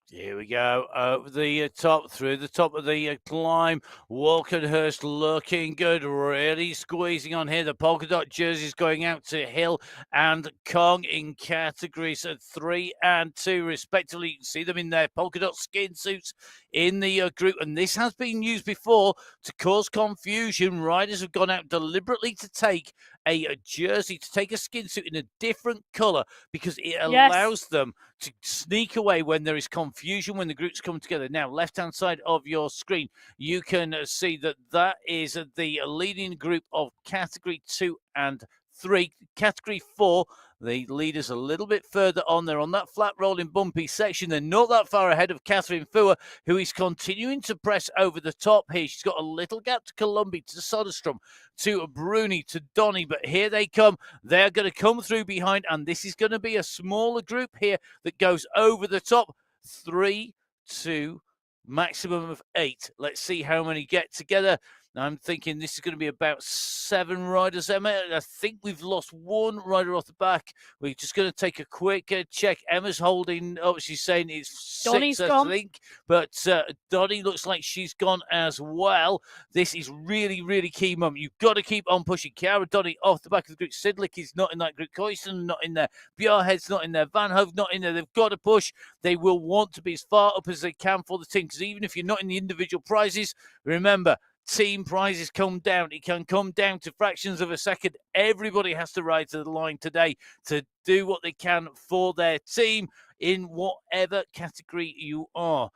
Here we go, over the top, through the top of the climb. Walkenhurst looking good, really squeezing on here. The polka dot jerseys going out to Hill and Kong in categories 3 and 2, respectively. You can see them in their polka dot skin suits in the group, and this has been used before to cause confusion. Riders have gone out deliberately to take a jersey, to take a skin suit in a different color, because it allows them to sneak away when there is confusion, when the groups come together. Now, left-hand side of your screen, you can see that that is the leading group of category 2 and 3. Category 4, the leaders a little bit further on. They're on that flat rolling bumpy section. They're not that far ahead of Catherine Fua, who is continuing to press over the top here. She's got a little gap to Columbi, to Soderstrom, to Bruni, to Donny, but here they come. They're going to come through behind, and this is going to be a smaller group here that goes over the top. 3, 2, maximum of 8. Let's see how many get together. I'm thinking this is going to be about 7 riders, Emma. I think we've lost 1 rider off the back. We're just going to take a quick check. Emma's holding up. She's saying it's Donny's 6, gone. I think. But Donny looks like she's gone as well. This is really, really key moment. You've got to keep on pushing. Chiara Donny off the back of the group. Sidlick is not in that group. Coyson not in there. Bjarhead's not in there. Van Hove not in there. They've got to push. They will want to be as far up as they can for the team, because even if you're not in the individual prizes, remember, team prizes come down. It can come down to fractions of a second. Everybody has to ride to the line today to do what they can for their team in whatever category you are.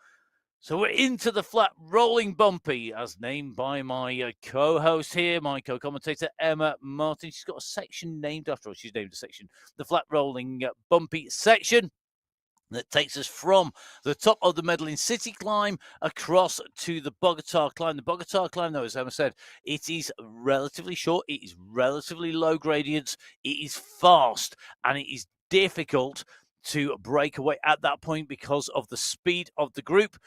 So we're into the flat rolling bumpy, as named by my co-host here, my co-commentator Emma Martin. She's got a section named after her. She's named a section, the flat rolling bumpy section, that takes us from the top of the Medellin City climb across to the Bogota climb. The Bogota climb, though, as Emma said, it is relatively short, it is relatively low gradients, it is fast, and it is difficult to break away at that point because of the speed of the group.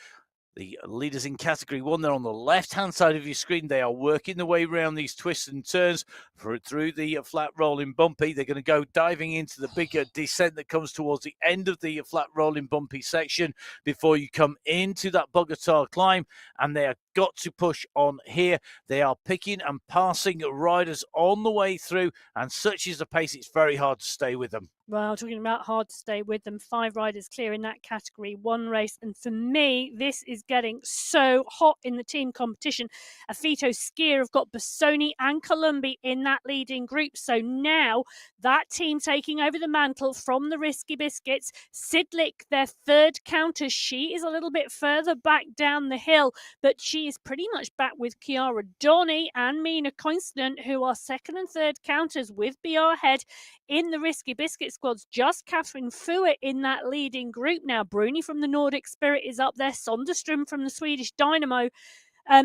The leaders in category 1, they're on the left-hand side of your screen. They are working their way around these twists and turns through the flat rolling bumpy. They're going to go diving into the bigger descent that comes towards the end of the flat rolling bumpy section before you come into that Bogota climb, and they have got to push on here. They are picking and passing riders on the way through, and such is the pace, it's very hard to stay with them. Well, talking about hard to stay with them, 5 riders clear in that category 1 race. And for me, this is getting so hot in the team competition. Afito Skier have got Bassoni and Columbi in that leading group. So now that team taking over the mantle from the Risky Biscuits. Sidlick, their third counter, she is a little bit further back down the hill, but she is pretty much back with Chiara Donny and Mina Constant, who are second and third counters with BR Head in the Risky Biscuit squads. Just Catherine Fua in that leading group now. Bruni from the Nordic Spirit is up there. Sonderstrom from the Swedish Dynamo.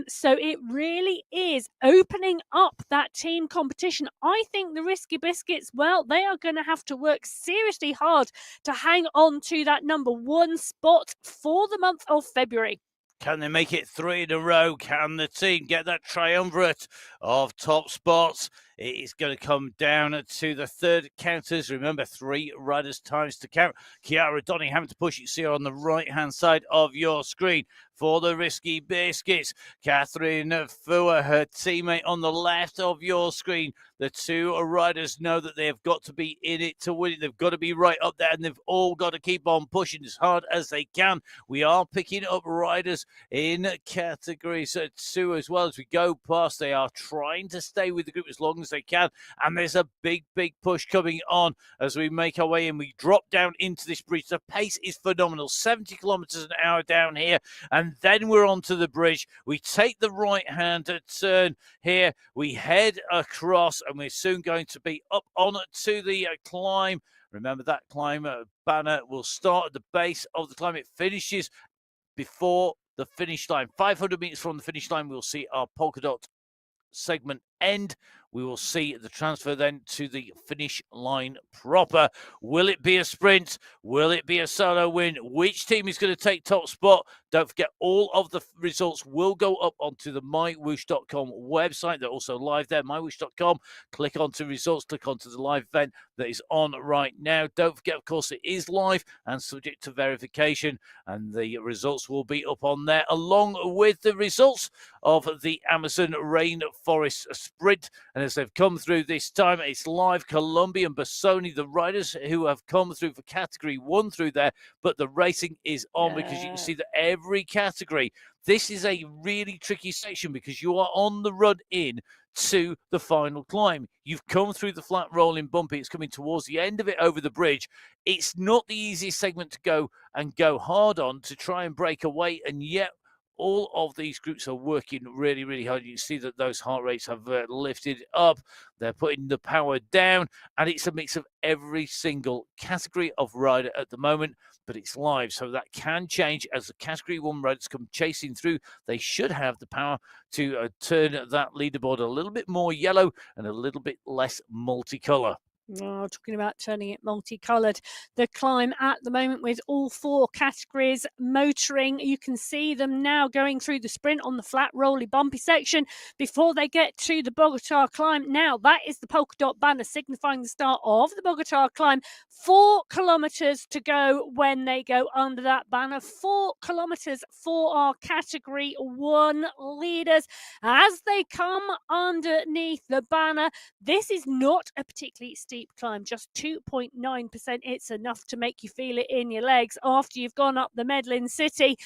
So it really is opening up that team competition. I think the Risky Biscuits, well, they are going to have to work seriously hard to hang on to that number 1 spot for the month of February. Can they make it 3 in a row? Can the team get that triumvirate of top spots It is going to come down to the third counters. Remember, 3 riders times to count. Kiara Donny having to push it. See her on the right-hand side of your screen for the Risky Biscuits. Catherine Fua, her teammate on the left of your screen. The 2 riders know that they have got to be in it to win it. They've got to be right up there, and they've all got to keep on pushing as hard as they can. We are picking up riders in categories 2 as well as we go past. They are trying to stay with the group as long as they can, and there's a big push coming on as we make our way in. We drop down into this bridge. The pace is phenomenal, 70 kilometers an hour down here, and then we're onto the bridge. We take the right-hand turn here. We head across, and we're soon going to be up on to the climb. Remember, that climb banner will start at the base of the climb. It finishes before the finish line. 500 meters from the finish line, we'll see our polka dot segment end. We will see the transfer then to the finish line proper. Will it be a sprint? Will it be a solo win? Which team is going to take top spot? Don't forget, all of the results will go up onto the MyWhoosh.com website. They're also live there, MyWhoosh.com. Click onto results, click onto the live event that is on right now. Don't forget, of course, it is live and subject to verification, and the results will be up on there, along with the results of the Amazon Rainforest Sprint. And as they've come through this time, it's live. Columbia and Bassoni, the riders who have come through for category 1 through there, but the racing is on because you can see that every category, this is a really tricky section because you are on the run in to the final climb. You've come through the flat rolling bumpy. It's coming towards the end of it over the bridge. It's not the easiest segment to go hard on to try and break away, and yet all of these groups are working really hard. You can see that those heart rates have lifted up. They're putting the power down, and it's a mix of every single category of rider at the moment, but it's live, so that can change as the category 1 riders come chasing through. They should have the power to turn that leaderboard a little bit more yellow and a little bit less multicolour. Oh, talking about turning it multicoloured. The climb at the moment with all 4 categories motoring. You can see them now going through the sprint on the flat, rolly, bumpy section before they get to the Bogota climb. Now, that is the polka dot banner signifying the start of the Bogota climb. 4 kilometres to go when they go under that banner. 4 kilometres for our category 1 leaders. As they come underneath the banner, this is not a particularly steep climb, just 2.9%. It's enough to make you feel it in your legs after you've gone up the Medellin City,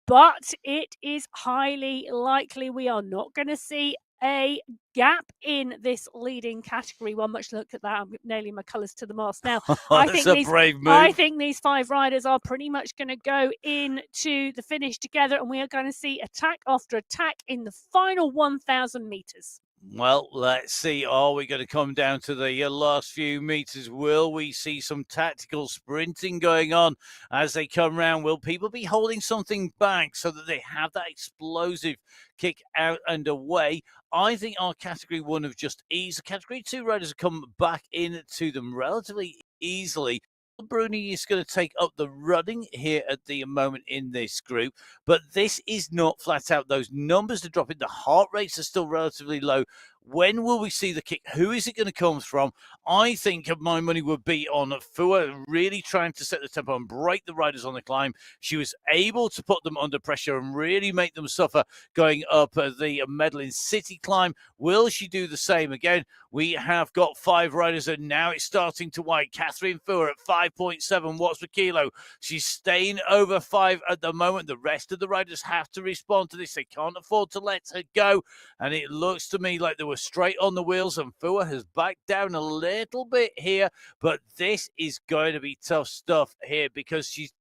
but it is highly likely we are not going to see a gap in this leading category 1. Much look at that. I'm nailing my colours to the mast now. I think these 5 riders are pretty much going to go into the finish together, and we are going to see attack after attack in the final 1,000 metres. Well, let's see. Are we going to come down to the last few meters? Will we see some tactical sprinting going on as they come round? Will people be holding something back so that they have that explosive kick out and away? I think our category 1 have just eased. The category 2 riders have come back into them relatively easily. Bruni is going to take up the running here at the moment in this group, but this is not flat out. Those numbers are dropping. The heart rates are still relatively low. When will we see the kick? Who is it going to come from? I think my money would be on Fua really trying to set the tempo and break the riders on the climb. She was able to put them under pressure and really make them suffer going up the Medellin City climb. Will she do the same again? We have got 5 riders, and now it's starting to white. Catherine Fua at 5.7 watts per kilo. She's staying over 5 at the moment. The rest of the riders have to respond to this. They can't afford to let her go, and it looks to me like they were straight on the wheels, and Fua has backed down a little bit here, but this is going to be tough stuff here because she's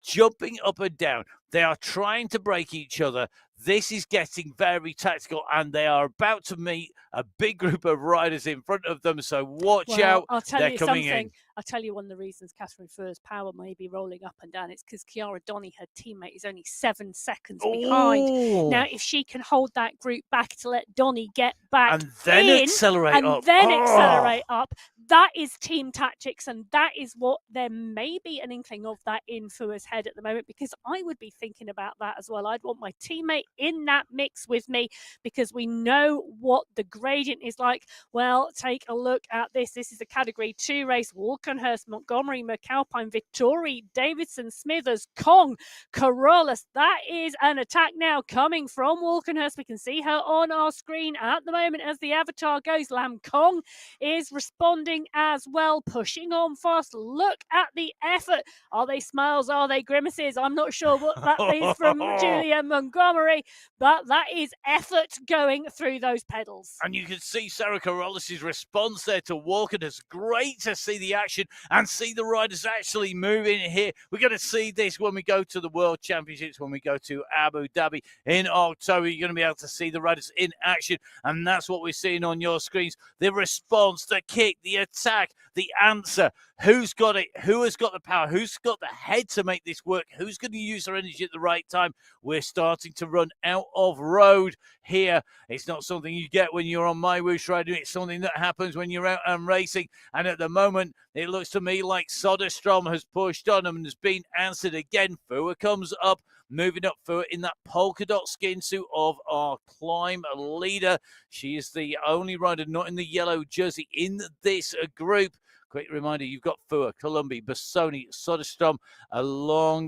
jumping up and down. They are trying to break each other. This is getting very tactical, and they are about to meet a big group of riders in front of them, so watch out. I'll tell They're you coming something. in. I'll tell you one of the reasons Catherine Furr's power may be rolling up and down. It's because Kiara Donny, her teammate, is only 7 seconds behind. Now, if she can hold that group back to let Donny get back and then accelerate up, That is team tactics, and that is what there may be an inkling of that in Fua's head at the moment, because I would be thinking about that as well. I'd want my teammate in that mix with me, because we know what the gradient is like. Well, take a look at this. This is a Category 2 race. Walkenhurst, Montgomery, McAlpine, Vittori, Davidson, Smithers, Kong, Corollas. That is an attack now coming from Walkenhurst. We can see her on our screen at the moment as the avatar goes. Lam Kong is responding as well, pushing on fast. Look at the effort. Are they smiles? Are they grimaces? I'm not sure what that is from Julia Montgomery, but that is effort going through those pedals. And you can see Sarah Corollas' response there to Walker. It's great to see the action and see the riders actually moving here. We're going to see this when we go to the World Championships, when we go to Abu Dhabi in October. You're going to be able to see the riders in action, and that's what we're seeing on your screens. The response, the kick, the attack, the answer. Who's got it? Who has got the power? Who's got the head to make this work? Who's going to use their energy at the right time? We're starting to run out of road here. It's not something you get when you're on MyWhoosh riding. It's something that happens when you're out and racing. And at the moment, it looks to me like Soderstrom has pushed on and has been answered again. Fua comes up, moving up Fua in that polka dot skin suit of our climb leader. She is the only rider not in the yellow jersey in this group. Quick reminder, you've got Fua, Columbi, Bassoni, Soderstrom, along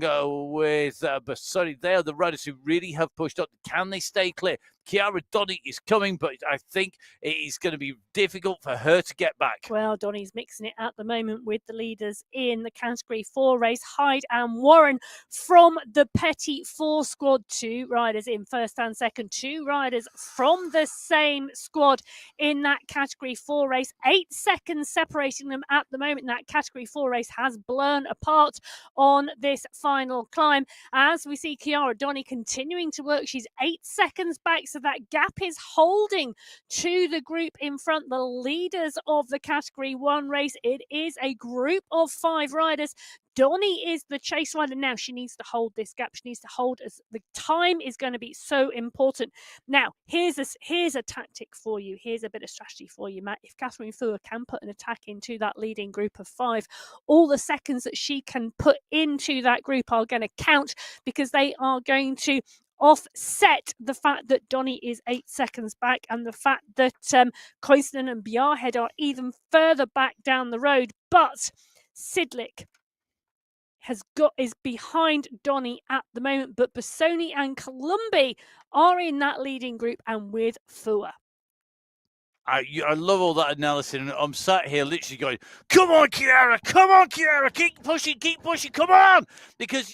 with Bassoni. They are the riders who really have pushed on. Can they stay clear? Chiara Donny is coming, but I think it is going to be difficult for her to get back. Well, Donny's mixing it at the moment with the leaders in the Category 4 race, Hyde and Warren from the Petit 4 squad. 2 riders in first and second, 2 riders from the same squad in that Category 4 race. 8 seconds separating them at the moment. That Category 4 race has blown apart on this final climb. As we see Chiara Donny continuing to work, she's 8 seconds back, so that gap is holding to the group in front, the leaders of the Category 1 race. It is a group of 5 riders. Donny is the chase rider now. She needs to hold this gap. She needs to hold as the time is going to be so important. Now, here's a tactic for you. Here's a bit of strategy for you, Matt. If Catherine Fua can put an attack into that leading group of 5, all the seconds that she can put into that group are going to count, because they are going to offset the fact that Donny is 8 seconds back and the fact that Koisten and Bjarhead are even further back down the road. But Sidlick is behind Donny at the moment, but Bassoni and Columbi are in that leading group and with Fua. I love all that analysis, and I'm sat here literally going, come on, Chiara, keep pushing, come on, because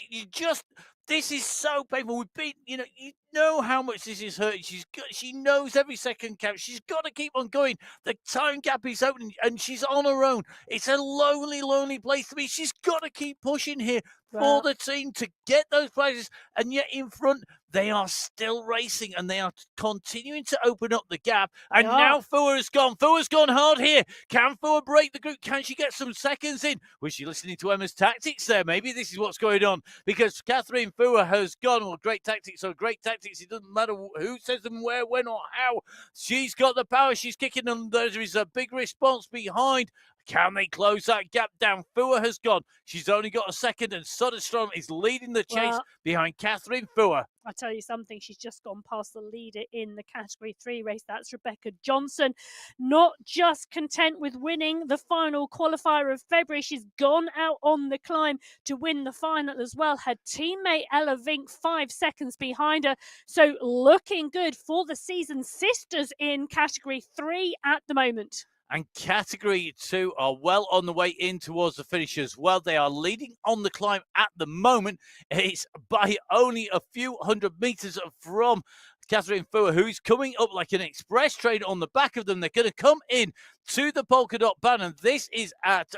this is so painful. We've been, you know how much this is hurting. She knows every second counts. She's got to keep on going. The time gap is opening, and she's on her own. It's a lonely place to be. She's got to keep pushing here for the team to get those prizes, and yet in front, they are still racing, and they are continuing to open up the gap. And now Fua has gone. Fua's gone hard here. Can Fua break the group? Can she get some seconds in? Was she listening to Emma's tactics there? Maybe this is what's going on, because Catherine Fua has gone. Well, great tactics or great tactics. It doesn't matter who says them, where, when, or how. She's got the power. She's kicking them. There is a big response behind. Can they close that gap down? Fua has gone. She's only got a second, and Soderstrom is leading the chase behind Catherine Fua. I tell you something, she's just gone past the leader in the Category 3 race. That's Rebecca Johnson. Not just content with winning the final qualifier of February, she's gone out on the climb to win the final as well. Her teammate Ella Vink 5 seconds behind her. So looking good for the season sisters in Category 3 at the moment. And Category 2 are well on the way in towards the finish as well. They are leading on the climb at the moment. It's by only a few hundred meters from Catherine Fua, who's coming up like an express train on the back of them. They're going to come in to the polka dot band, and this is at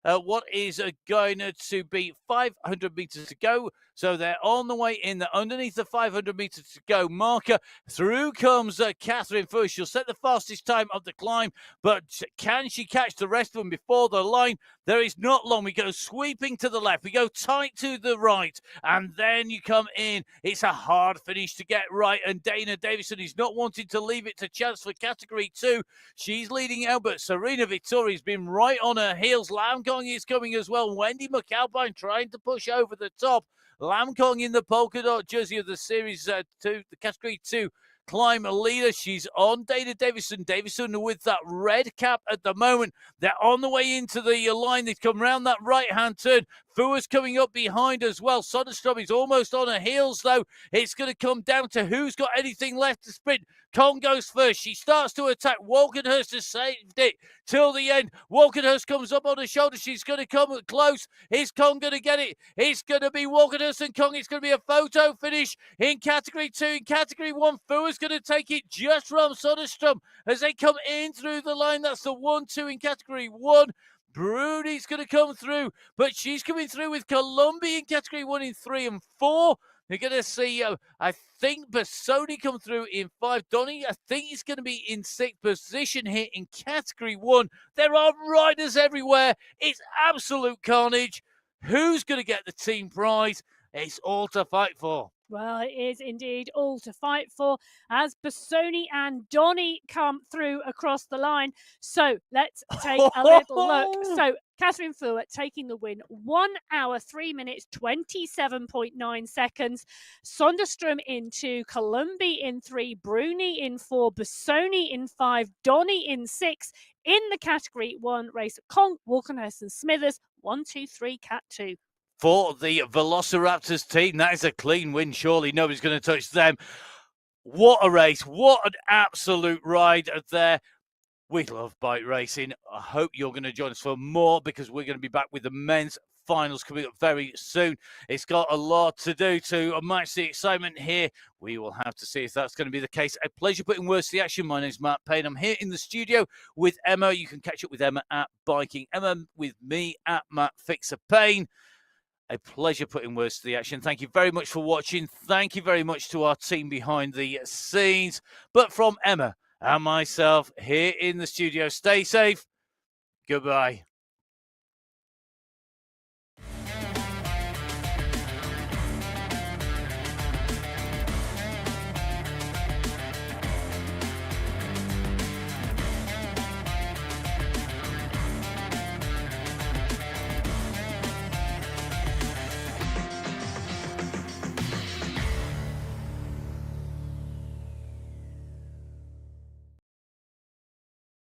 what is going to be 500 meters to go. So they're on the way in. They're underneath the 500 meters to go marker. Through comes Catherine first. She'll set the fastest time of the climb, but can she catch the rest of them before the line? There is not long. We go sweeping to the left. We go tight to the right, and then you come in. It's a hard finish to get right, and Dana Davison is not wanting to leave it to chance for category 2. She's leading out, but Serena Vittori's been right on her heels. Lam Kong is coming as well. Wendy McAlpine trying to push over the top. Lam Kong in the polka dot jersey of the Series 2, the Category 2 climb leader. She's on Dana Davison. Davison with that red cap at the moment. They're on the way into the line. They've come round that right-hand turn. Fua's coming up behind as well. Soderstrom is almost on her heels, though. It's going to come down to who's got anything left to sprint. Kong goes first. She starts to attack. Walkenhurst has saved it till the end. Walkenhurst comes up on her shoulder. She's going to come close. Is Kong going to get it? It's going to be Walkenhurst and Kong. It's going to be a photo finish in Category 2. In Category 1, Fua's going to take it just from Soderstrom as they come in through the line. That's the 1-2 in Category 1. Bruni's going to come through, but she's coming through with Columbia in Category 1 in 3 and 4. You're going to see, I think, Bassoni come through in 5. Donny, I think he's going to be in 6th position here in Category 1. There are riders everywhere. It's absolute carnage. Who's going to get the team prize? It's all to fight for. Well, it is indeed all to fight for as Bassoni and Donny come through across the line. So let's take a little look. So Catherine Fua taking the win, 1 hour, 3 minutes, 27.9 seconds. Soderstrom in 2, Columbi in 3, Bruni in 4, Bassoni in 5, Donny in 6. In the Category 1 race, Kong, Walkenhurst and Smithers, 1, 2, 3, Cat 2. For the Velociraptors team, that is a clean win. Surely nobody's going to touch them. What a race. What an absolute ride there. We love bike racing. I hope you're going to join us for more because we're going to be back with the men's finals coming up very soon. It's got a lot to do to match the excitement here. We will have to see if that's going to be the case. A pleasure putting words to the action. My name's Matt Payne. I'm here in the studio with Emma. You can catch up with Emma at Biking. Emma with me at Matt Fixer Payne. A pleasure putting words to the action. Thank you very much for watching. Thank you very much to our team behind the scenes. But from Emma and myself here in the studio, stay safe. Goodbye.